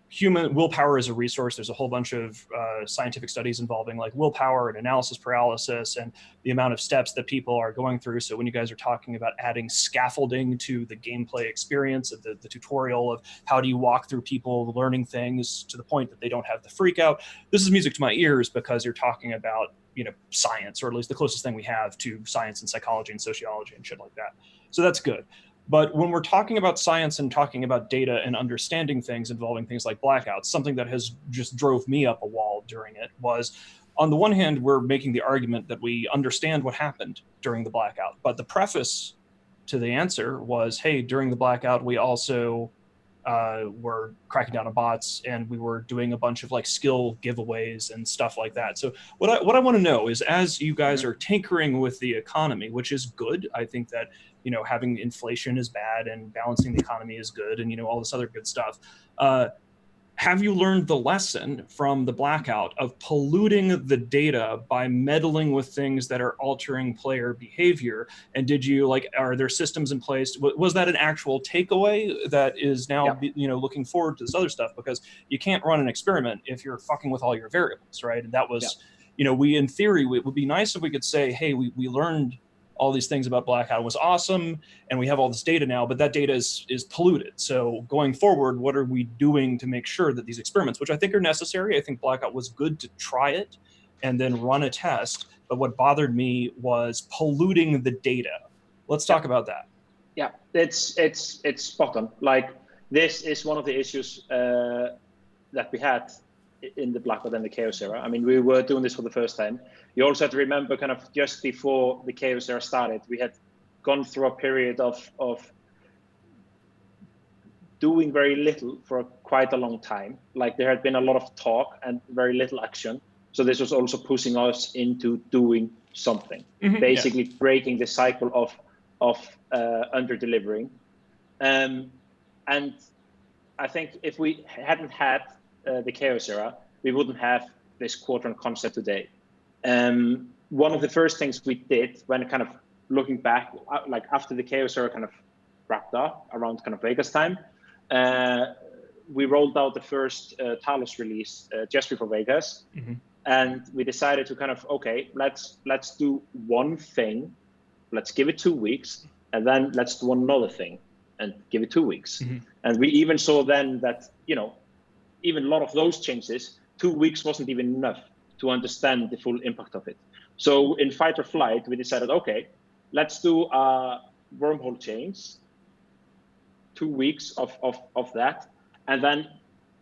human willpower is a resource. There's a whole bunch of scientific studies involving like willpower and analysis paralysis and the amount of steps that people are going through. So when you guys are talking about adding scaffolding to the gameplay experience of the tutorial of how do you walk through people learning things to the point that they don't have the freak out, this is music to my ears, because you're talking about, science, or at least the closest thing we have to science and psychology and sociology and shit like that. So that's good. But when we're talking about science and talking about data and understanding things involving things like Blackout, something that has just drove me up a wall during it was, on the one hand, we're making the argument that we understand what happened during the Blackout. But the preface to the answer was, hey, during the Blackout, we also were cracking down on bots, and we were doing a bunch of like skill giveaways and stuff like that. So what I want to know is, as you guys are tinkering with the economy, which is good, I think that, having inflation is bad and balancing the economy is good, and, all this other good stuff. Have you learned the lesson from the Blackout of polluting the data by meddling with things that are altering player behavior? And did you are there systems in place? Was that an actual takeaway that is now, looking forward to this other stuff? Because you can't run an experiment if you're fucking with all your variables, right? And that was, we in theory, it would be nice if we could say, hey, we learned all these things about Blackout, was awesome, and we have all this data now, but that data is polluted. So going forward, what are we doing to make sure that these experiments, which I think are necessary, I think Blackout was good to try it and then run a test, but what bothered me was polluting the data. Let's talk about that. Yeah, it's spot on. Like, this is one of the issues that we had in the Blackout and the Chaos era. I mean, we were doing this for the first time. You also have to remember, kind of just before the Chaos era started, we had gone through a period of doing very little for quite a long time. Like, there had been a lot of talk and very little action. So this was also pushing us into doing something, basically breaking the cycle of under delivering. And I think if we hadn't had the Chaos era, we wouldn't have this Quadrant concept today. One of the first things we did when kind of looking back, like after the Chaos era kind of wrapped up around kind of Vegas time, we rolled out the first Talos release just before Vegas. And we decided to kind of, okay, let's do one thing, let's give it 2 weeks, and then let's do another thing and give it 2 weeks. And we even saw then that, even a lot of those changes, 2 weeks wasn't even enough to understand the full impact of it. So in Fight or Flight, we decided, okay, let's do a wormhole change, 2 weeks of that, and then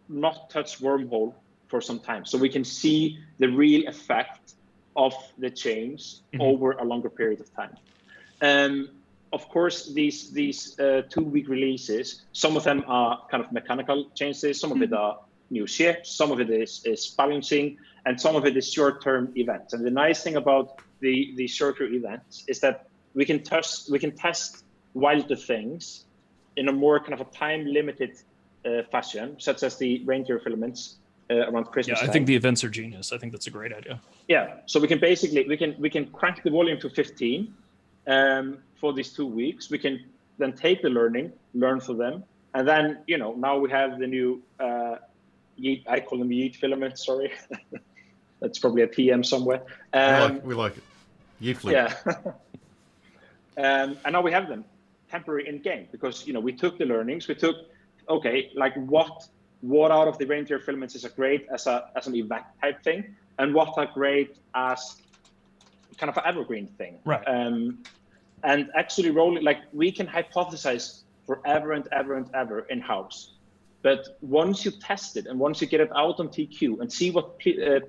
not touch wormhole for some time. So we can see the real effect of the change over a longer period of time. Of course, these 2-week releases, some of them are kind of mechanical changes, some of it are new ships, some of it is balancing, and some of it is short-term events. And the nice thing about the short-term events is that we can test wilder things in a more kind of a time-limited fashion, such as the reindeer filaments around Christmas time. I think the events are genius. I think that's a great idea. Yeah, so we can basically we can crank the volume to 15 for these 2 weeks. We can then take the learn for them, and then now we have the new yeet. I call them yeet filaments. Sorry, that's probably a TM somewhere. We like it. Yeet fleet. Yeah. And now we have them temporary in game because we took the learnings. We took like what out of the reindeer filaments is great as an event type thing, and what are great as kind of an evergreen thing. Right. And actually rolling, like, we can hypothesize forever and ever and ever in-house. But once you test it and once you get it out on TQ and see what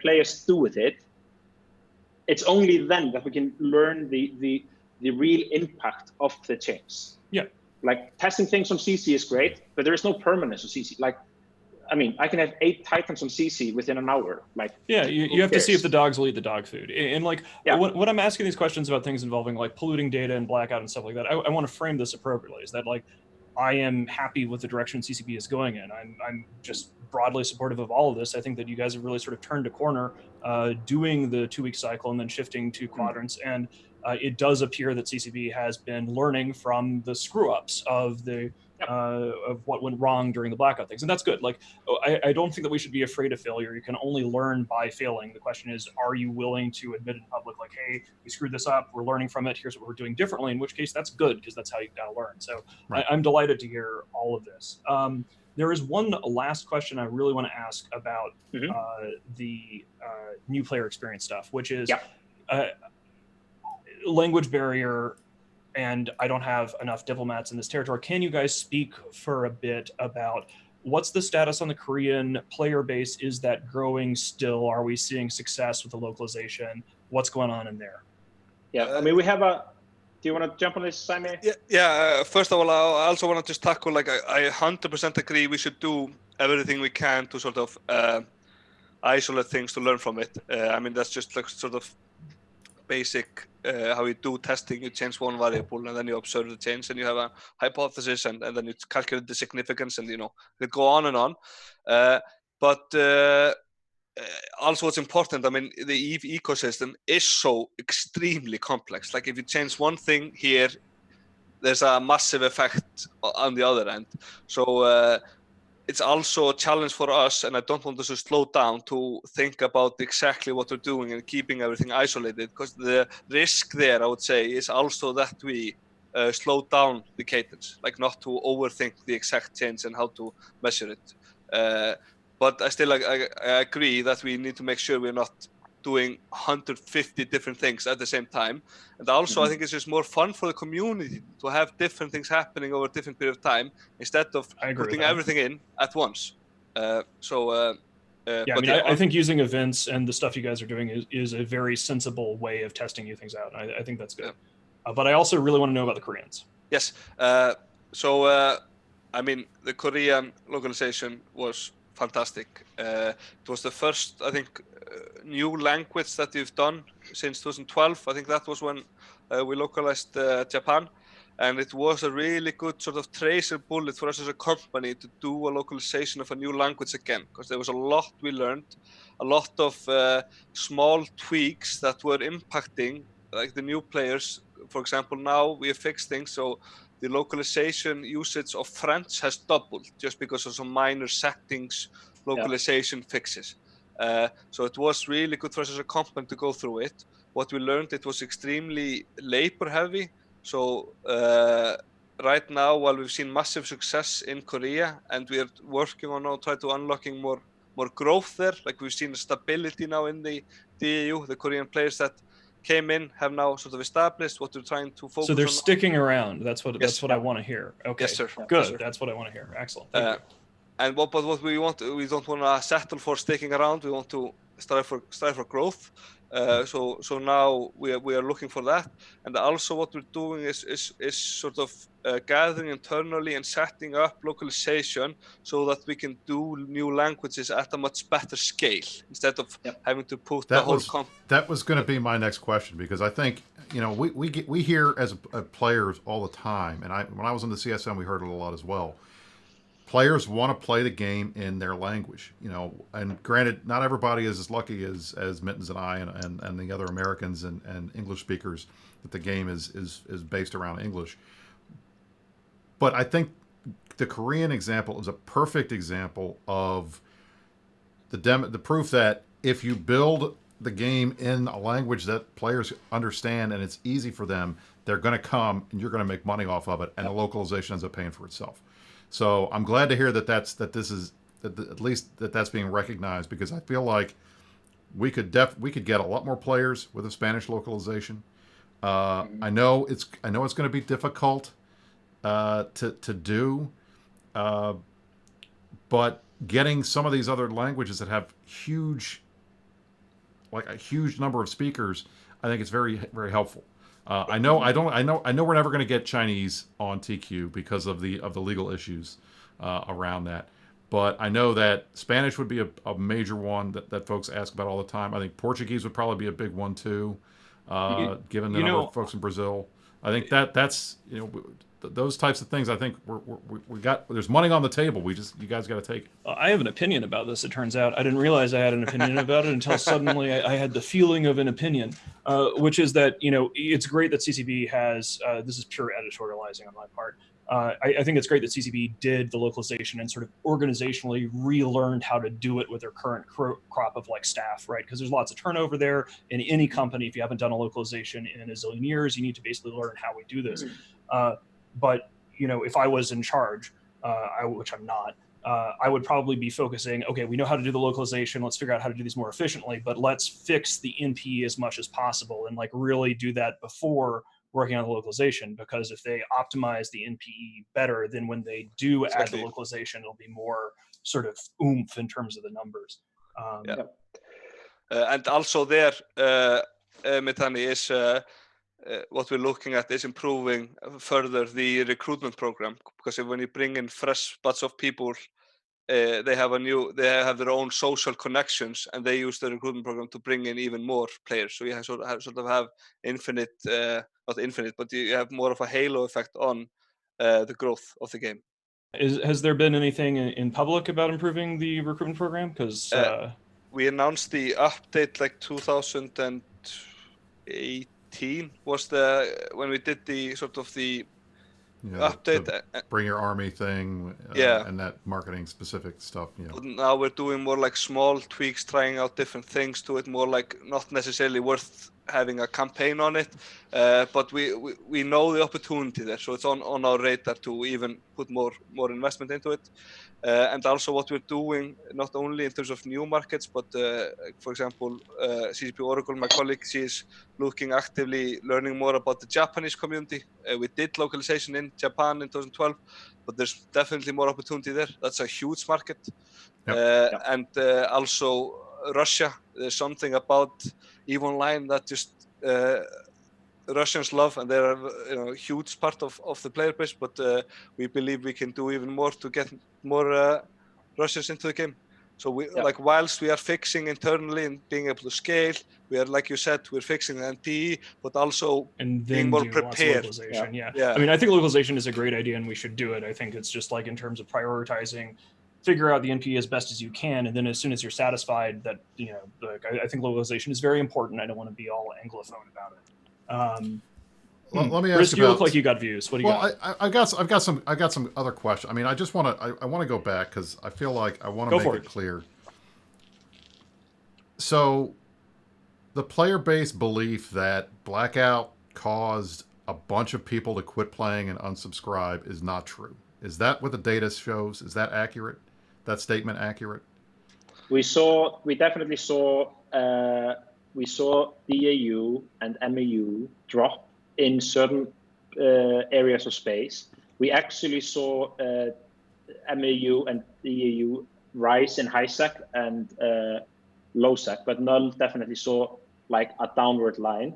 players do with it, it's only then that we can learn the real impact of the change. Yeah. Like, testing things on CC is great, but there is no permanence on CC. Like, I mean, I can have 8 Titans on CC within an hour. Like, you have to see if the dogs will eat the dog food. And like, when I'm asking these questions about things involving like polluting data and Blackout and stuff like that, I want to frame this appropriately. Is that like, I am happy with the direction CCP is going in. I'm just broadly supportive of all of this. I think that you guys have really sort of turned a corner, doing the 2-week cycle and then shifting to quadrants. And it does appear that CCP has been learning from the screw ups of what went wrong during the Blackout things. And that's good. Like, I don't think that we should be afraid of failure. You can only learn by failing. The question is, are you willing to admit in public, like, hey, we screwed this up, we're learning from it, here's what we're doing differently, in which case that's good, because that's how you gotta learn. So right. I'm delighted to hear all of this. There is one last question I really want to ask about the new player experience stuff, which is language barrier, and I don't have enough diplomats in this territory. Can you guys speak for a bit about what's the status on the Korean player base? Is that growing still? Are we seeing success with the localization? What's going on in there? Yeah, I mean, we have a... Do you want to jump on this, Sammy? Yeah. First of all, I also want to just tackle, like, I 100% agree we should do everything we can to sort of isolate things to learn from it. I mean, that's just like sort of basic how you do testing. You change one variable and then you observe the change and you have a hypothesis and then you calculate the significance and, you go on and on. But also what's important, I mean, the EVE ecosystem is so extremely complex. Like, if you change one thing here, there's a massive effect on the other end. So it's also a challenge for us, and I don't want us to slow down to think about exactly what we're doing and keeping everything isolated, because the risk there, I would say, is also that we slow down the cadence, like not to overthink the exact change and how to measure it. But I still I agree that we need to make sure we're not doing 150 different things at the same time. And also, I think it's just more fun for the community to have different things happening over a different period of time instead of putting everything in at once. Yeah, I mean, I think using events and the stuff you guys are doing is a very sensible way of testing new things out. I think that's good. Yeah. But I also really want to know about the Koreans. Yes. I mean, the Korean localization was fantastic. It was the first, I think, new language that we've done since 2012. I think that was when we localized Japan. And it was a really good sort of tracer bullet for us as a company to do a localization of a new language again, because there was a lot we learned, a lot of small tweaks that were impacting like the new players. For example, now we have fixed things, so the localization usage of French has doubled just because of some minor settings localization fixes. So it was really good for us as a company to go through it. What we learned, it was extremely labor heavy. So right now, while we've seen massive success in Korea and we are working on now trying to unlocking more growth there, like we've seen stability now in the DAU, the Korean players that came in have now sort of established what we're trying to focus on. So they're sticking around. That's what I want to hear. Okay. Yes, sir. Good. Yes, sir. That's what I want to hear. Excellent. Thank you. And what we want, we don't want to settle for sticking around. We want to strive for growth. So now we are looking for that. And also what we're doing is sort of gathering internally and setting up localization so that we can do new languages at a much better scale instead of having to put the whole. That was going to be my next question, because I think we hear as players all the time, and when I was in the CSM we heard it a lot as well. Players want to play the game in their language, and granted, not everybody is as lucky as Mittens and I and the other Americans and English speakers that the game is based around English. But I think the Korean example is a perfect example of the proof that if you build the game in a language that players understand and it's easy for them, they're going to come and you're going to make money off of it, and the localization ends up paying for itself. So I'm glad to hear that's being recognized, because I feel like we could get a lot more players with a Spanish localization. I know it's going to be difficult to do, but getting some of these other languages that have a huge number of speakers, I think it's very, very helpful. I know we're never going to get Chinese on TQ because of the legal issues around that. But I know that Spanish would be a major one that folks ask about all the time. I think Portuguese would probably be a big one too, given the number of folks in Brazil. I think that's those types of things. I think we got. There's money on the table. You guys got to take it. I have an opinion about this. It turns out I didn't realize I had an opinion about it until suddenly I had the feeling of an opinion, which is that it's great that CCB has. This is pure editorializing on my part. I think it's great that CCB did the localization and sort of organizationally relearned how to do it with their current crop of staff, right? Because there's lots of turnover there in any company. If you haven't done a localization in a zillion years, you need to basically learn how we do this. But if I was in charge, which I'm not, I would probably be focusing, okay, we know how to do the localization. Let's figure out how to do these more efficiently, but let's fix the NPE as much as possible and really do that before working on the localization, because if they optimize the NPE better, then when they do add the localization, it'll be more sort of oomph in terms of the numbers. And also there, Metani, is what we're looking at is improving further the recruitment program, because when you bring in fresh batch of people, they have their own social connections, and they use the recruitment program to bring in even more players. So you sort of have infinite, not infinite, but you have more of a halo effect on the growth of the game. Has there been anything in public about improving the recruitment program? Because we announced the update 2018 was when we did the sort of the update. Bring your army thing, Yeah. and that marketing specific stuff. But now we're doing more like small tweaks, trying out different things to it, more like not necessarily worth having a campaign on it, but we know the opportunity there, so it's on our radar to even put more investment into it. And also what we're doing, not only in terms of new markets, but for example, CCP Oracle, my colleague, she is looking actively, learning more about the Japanese community. We did localization in Japan in 2012, but there's definitely more opportunity there. That's a huge market. Yep. And also Russia, there's something about EVE Online that just Russians love, and they're a huge part of the player base, but we believe we can do even more to get more Russians into the game. So like whilst we are fixing internally and being able to scale, we are, like you said, we're fixing the NPE, but also being more prepared. Yeah. I mean, I think localization is a great idea and we should do it. I think it's just like in terms of prioritizing, figure out the NPE as best as you can, and then as soon as you're satisfied that, I think localization is very important. I don't want to be all Anglophone about it. Let me ask Brisk, about. you look like you got views. What do you got? I've got some other questions. I mean, I just want to go back because I feel like I want to make it clear. So, the player base belief that Blackout caused a bunch of people to quit playing and unsubscribe is not true. Is that what the data shows? Is that accurate? That statement accurate? We definitely saw DAU and MAU drop in certain areas of space. We actually saw MAU and DAU rise in high sec and low sec, but Null definitely saw like a downward line.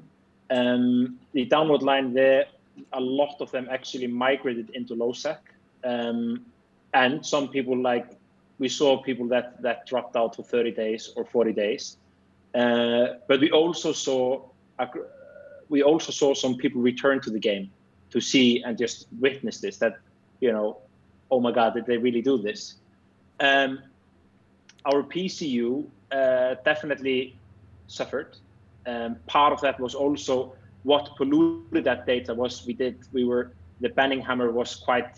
The downward line there, a lot of them actually migrated into low sec, and some people, like we saw people that dropped out for 30 days or 40 days. But we also saw some people return to the game to see and just witness this, that, oh my God, did they really do this? Our PCU definitely suffered. Part of that was also what polluted that data was the banning hammer was quite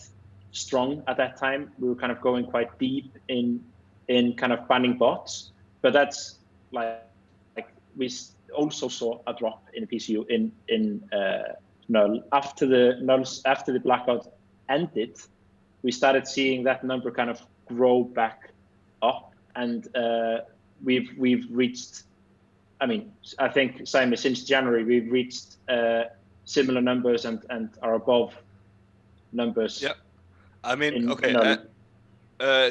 strong at that time. We were kind of going quite deep in kind of banning bots, but that's like we also saw a drop in the PCU in Null. After the Blackout ended, we started seeing that number kind of grow back up, and we've reached. I mean, I think, Simon, since January we've reached similar numbers and are above numbers. Yeah, I mean, okay.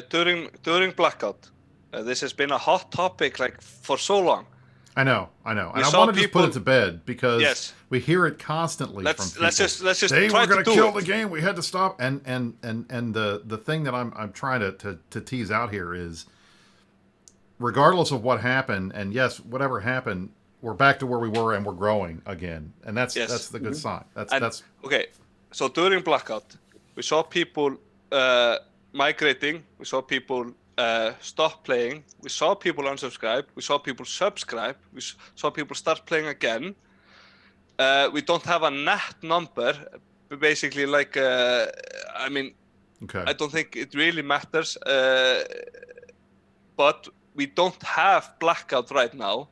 During Blackout, this has been a hot topic like for so long. I know, and I want to just put it to bed because we hear it constantly from people. Let's just they try were going to kill the game. We had to stop. And the thing that I'm trying to tease out here is, regardless of what happened, and yes, whatever happened, we're back to where we were and we're growing again, and that's the good sign. That's okay. So during Blackout, we saw people migrating. We saw people stop playing. We saw people unsubscribe. We saw people subscribe. We saw people start playing again. We don't have a net number. Basically, like, I mean, I don't think it really matters. But we don't have Blackout right now.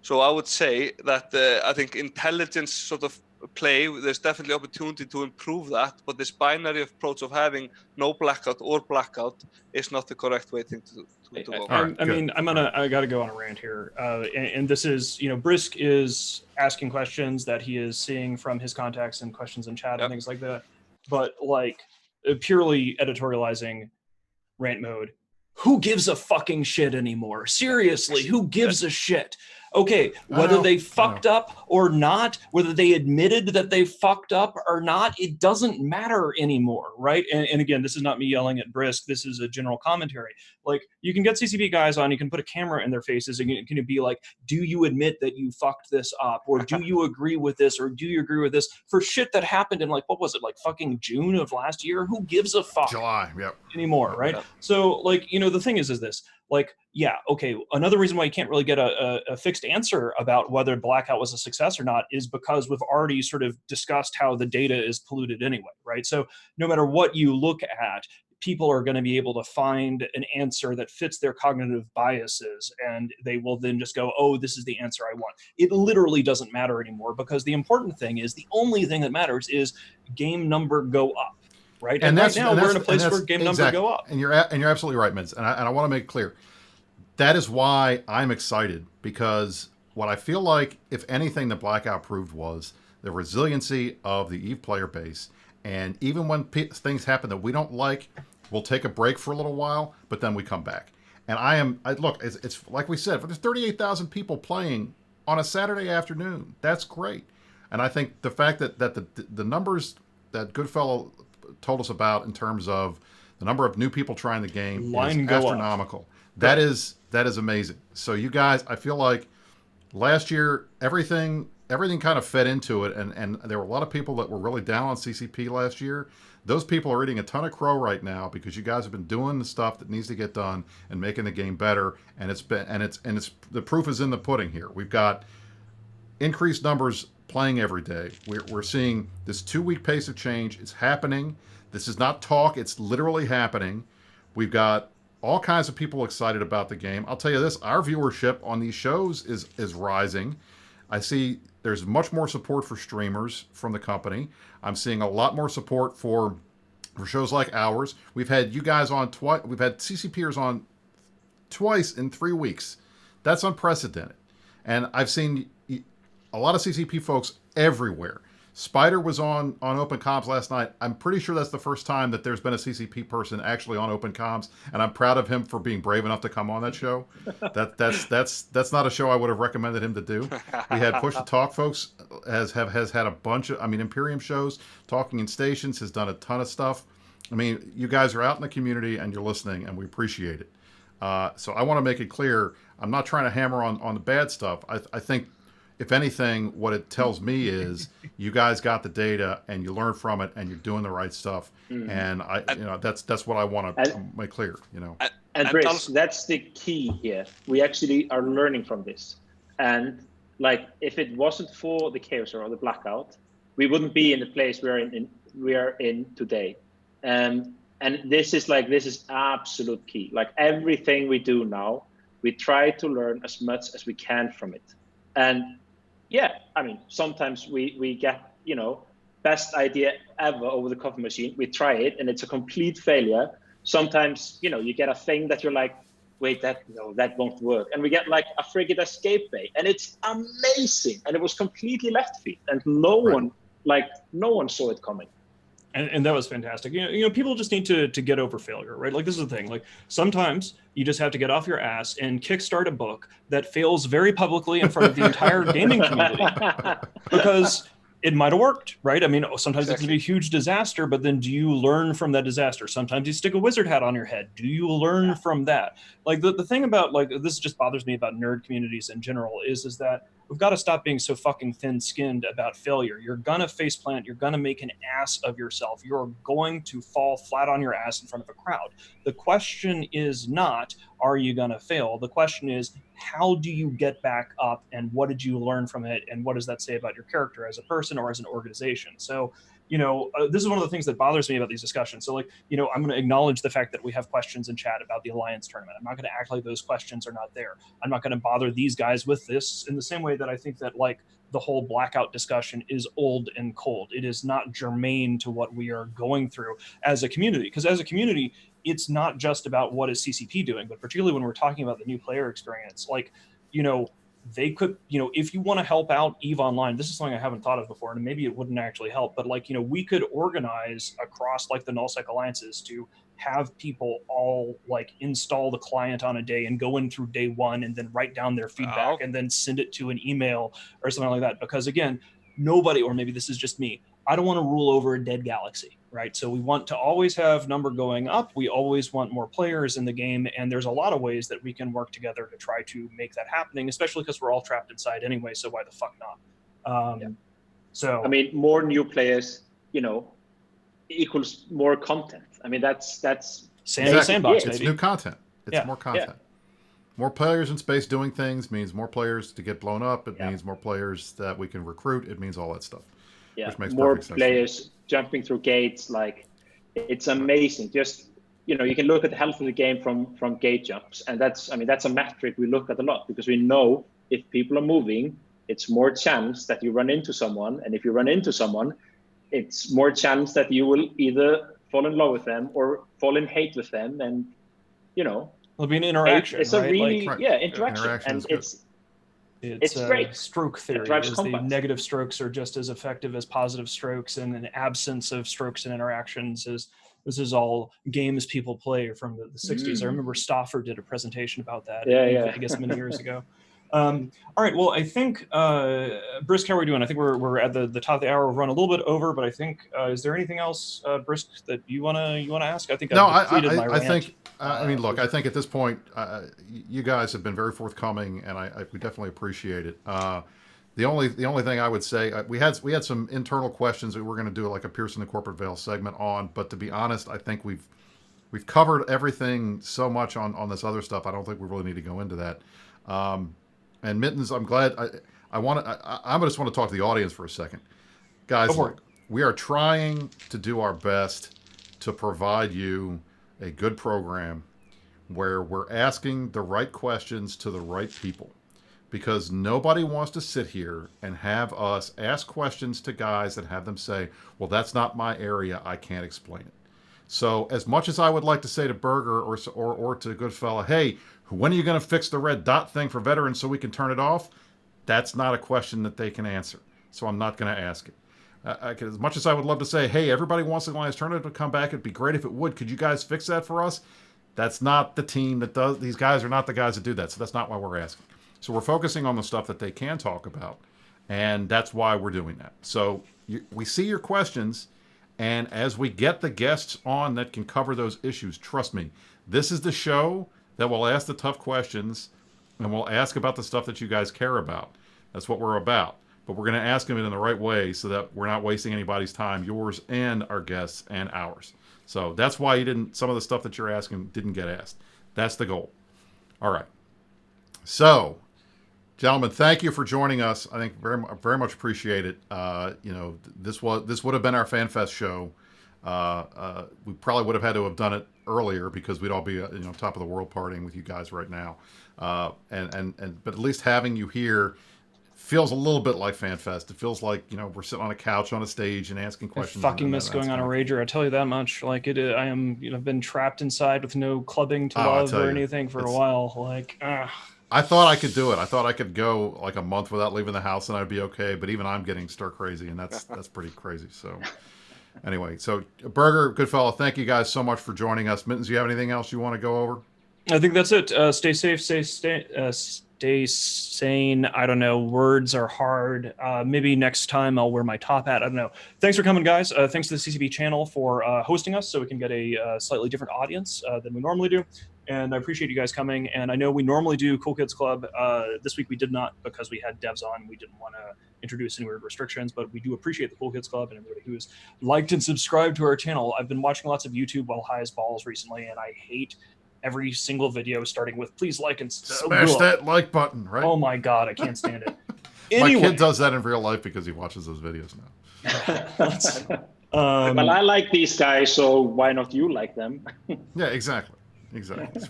So I would say that I think intelligence sort of play, there's definitely opportunity to improve that, but this binary approach of having no Blackout or Blackout is not the correct way to go. I got to go on a rant here. And this is, Brisk is asking questions that he is seeing from his contacts and questions in chat and things like that. But like purely editorializing rant mode, who gives a fucking shit anymore? Seriously, who gives a shit? Okay, whether they fucked up or not, whether they admitted that they fucked up or not, it doesn't matter anymore, right? And again, this is not me yelling at Brisk. This is a general commentary. Like, you can get CCP guys on, you can put a camera in their faces, and you can be like, do you admit that you fucked this up? Or do you agree with this? Or do you agree with this? For shit that happened in, like, what was it, like fucking June of last year? Who gives a fuck? July, anymore, right? So, like, the thing is this, like, yeah, okay, another reason why you can't really get a fixed answer about whether Blackout was a success or not is because we've already sort of discussed how the data is polluted anyway, right? So no matter what you look at, people are going to be able to find an answer that fits their cognitive biases, and they will then just go, oh, this is the answer I want. It literally doesn't matter anymore, because the important thing is, the only thing that matters is game number go up, right? And right now we're in a place where game number go up. And you're absolutely right, Minz. And I want to make clear, that is why I'm excited, because what I feel like, if anything, the Blackout proved was the resiliency of the EVE player base. And even when things happen that we don't like, we'll take a break for a little while, but then we come back. And look, it's like we said, there's 38,000 people playing on a Saturday afternoon. That's great. And I think the fact that the numbers that Goodfellow told us about in terms of the number of new people trying the game is astronomical. That is amazing. So you guys, I feel like last year everything kind of fed into it, and there were a lot of people that were really down on CCP last year. Those people are eating a ton of crow right now, because you guys have been doing the stuff that needs to get done and making the game better. And it's the proof is in the pudding here. We've got increased numbers playing every day. We're seeing this 2-week pace of change. It's happening. This is not talk. It's literally happening. We've got all kinds of people excited about the game. I'll tell you this, our viewership on these shows is rising. I see there's much more support for streamers from the company. I'm seeing a lot more support for shows like ours. We've had you guys on twice. We've had CCPers on twice in 3 weeks. That's unprecedented. And I've seen a lot of CCP folks everywhere. Spider was on Open Comms last night. I'm pretty sure that's the first time that there's been a CCP person actually on Open Comms, and I'm proud of him for being brave enough to come on that show. That's not a show I would have recommended him to do. We had Push to Talk folks has had a bunch of, Imperium shows, Talking in Stations has done a ton of stuff. I mean, you guys are out in the community and you're listening, and we appreciate it. So I want to make it clear, I'm not trying to hammer on the bad stuff. I think, if anything, what it tells me is you guys got the data and you learn from it and you're doing the right stuff. And that's what I want to make clear, And Chris, that's the key here. We actually are learning from this. And like, if it wasn't for the Chaos or the Blackout, we wouldn't be in the place we are in today. And this is absolute key. Like, everything we do now, we try to learn as much as we can from it. And yeah, sometimes we get, best idea ever over the coffee machine. We try it and it's a complete failure. Sometimes, you get a thing that you're like, wait, that won't work. And we get like a frigate escape bay, and it's amazing. And it was completely left field, and no one saw it coming. And that was fantastic. People just need to get over failure, right? Like, this is the thing. Like, sometimes you just have to get off your ass and kickstart a book that fails very publicly in front of the entire gaming community, because it might have worked, right? Sometimes it can be a huge disaster, but then do you learn from that disaster? Sometimes you stick a wizard hat on your head. Do you learn from that? Like, the thing about, like, this just bothers me about nerd communities in general is that we've got to stop being so fucking thin-skinned about failure. You're gonna faceplant. You're gonna make an ass of yourself. You're going to fall flat on your ass in front of a crowd. The question is not, are you gonna fail? The question is, how do you get back up, and what did you learn from it, and what does that say about your character as a person or as an organization? So, this is one of the things that bothers me about these discussions. So, like, I'm going to acknowledge the fact that we have questions in chat about the Alliance tournament. I'm not going to act like those questions are not there. I'm not going to bother these guys with this, in the same way that I think that, like, the whole Blackout discussion is old and cold. It is not germane to what we are going through as a community. Because as a community, it's not just about what is CCP doing, but particularly when we're talking about the new player experience, like, they could, if you want to help out EVE Online, this is something I haven't thought of before, and maybe it wouldn't actually help, but like, we could organize across like the nullsec alliances to have people all like install the client on a day and go in through day one and then write down their feedback and then send it to an email or something like that. Because again, nobody, or maybe this is just me, I don't want to rule over a dead galaxy, right? So we want to always have number going up. We always want more players in the game. And there's a lot of ways that we can work together to try to make that happening, especially because we're all trapped inside anyway. So why the fuck not? So, more new players, equals more content. That's sandbox, It's new content. It's more content. more players in space doing things means more players to get blown up. It Yeah. means more players that we can recruit. It means all that stuff. Yeah, Which makes more perfect sense. players jumping through gates. Like, it's amazing. Just, you know, you can look at the health of the game from gate jumps, and that's a metric we look at a lot, because we know if people are moving, it's more chance that you run into someone, and if you run into someone, it's more chance that you will either fall in love with them or fall in hate with them, and you know, It'll be an interaction. it's a right? really Right. interaction, Interaction and is good. it's great. Stroke theory drives is the combat. negative strokes are just as effective as positive strokes, and an absence of strokes and interactions is. This is all games people play from the 60s. I remember Stauffer did a presentation about that. I guess many years ago. All right. Well, I think Brisk, how are we doing? I think we're at the top of the hour. We've run a little bit over, but I think is there anything else, Brisk, that you wanna ask? I think No, I've completed my I rant. think. I mean, look, I think at this point, you guys have been very forthcoming, and we definitely appreciate it. The only thing I would say, we had some internal questions that we were going to do like a Piercing the Corporate Veil segment on, but to be honest, I think we've covered everything so much on this other stuff. I don't think we really need to go into that. And Mittens, I'm glad. I just want to talk to the audience for a second, guys. Look, we are trying to do our best to provide you a good program where we're asking the right questions to the right people. Because nobody wants to sit here and have us ask questions to guys and have them say, well, that's not my area, I can't explain it. So as much as I would like to say to Berger or to Goodfella, hey, when are you going to fix the red dot thing for veterans so we can turn it off? That's not a question that they can answer. So I'm not going to ask it. As much as I would love to say, hey, everybody wants the Alliance tournament to come back, it'd be great if it would. Could you guys fix that for us? That's not the team that does. These guys are not the guys that do that. So that's not why we're asking. So we're focusing on the stuff that they can talk about, and that's why we're doing that. So we see your questions, and as we get the guests on that can cover those issues, trust me, this is the show that will ask the tough questions, and we'll ask about the stuff that you guys care about. That's what we're about. But we're going to ask them in the right way so that we're not wasting anybody's time, yours and our guests and ours. So that's why some of the stuff that you're asking didn't get asked. That's the goal. All right. So, gentlemen, thank you for joining us. I think very much appreciate it. This would have been our FanFest show. We probably would have had to have done it earlier because we'd all be top of the world partying with you guys right now. But at least having you here feels a little bit like FanFest. It feels like we're sitting on a couch on a stage and asking questions. I fucking miss going on a rager. I tell you that much. Like I am. I've been trapped inside with no clubbing to love or anything for a while. Like. I thought I could do it. I thought I could go like a month without leaving the house and I'd be okay. But even I'm getting stir crazy, and that's pretty crazy. So anyway, so Berger, Goodfella, thank you guys so much for joining us. Mittens, do you have anything else you want to go over? I think that's it. Stay safe. Stay sane. I don't know. Words are hard. Maybe next time I'll wear my top hat. I don't know. Thanks for coming, guys. Thanks to the CCB channel for hosting us so we can get a slightly different audience than we normally do. And I appreciate you guys coming. And I know we normally do Cool Kids Club. This week we did not because we had devs on. We didn't want to introduce any weird restrictions, but we do appreciate the Cool Kids Club and everybody who's liked and subscribed to our channel. I've been watching lots of YouTube while high as balls recently, and I hate every single video starting with please like and smash that like button, right? Oh my God, I can't stand it. Anyway. My kid does that in real life because he watches those videos now. Well, I like these guys, so why not you like them? Yeah, exactly.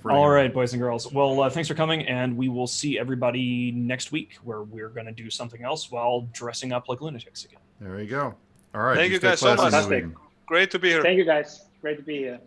All right, boys and girls. Well, thanks for coming, and we will see everybody next week where we're going to do something else while dressing up like lunatics again. There you go. All right. Thank you guys so much. Fantastic. Great to be here. Thank you guys. Great to be here.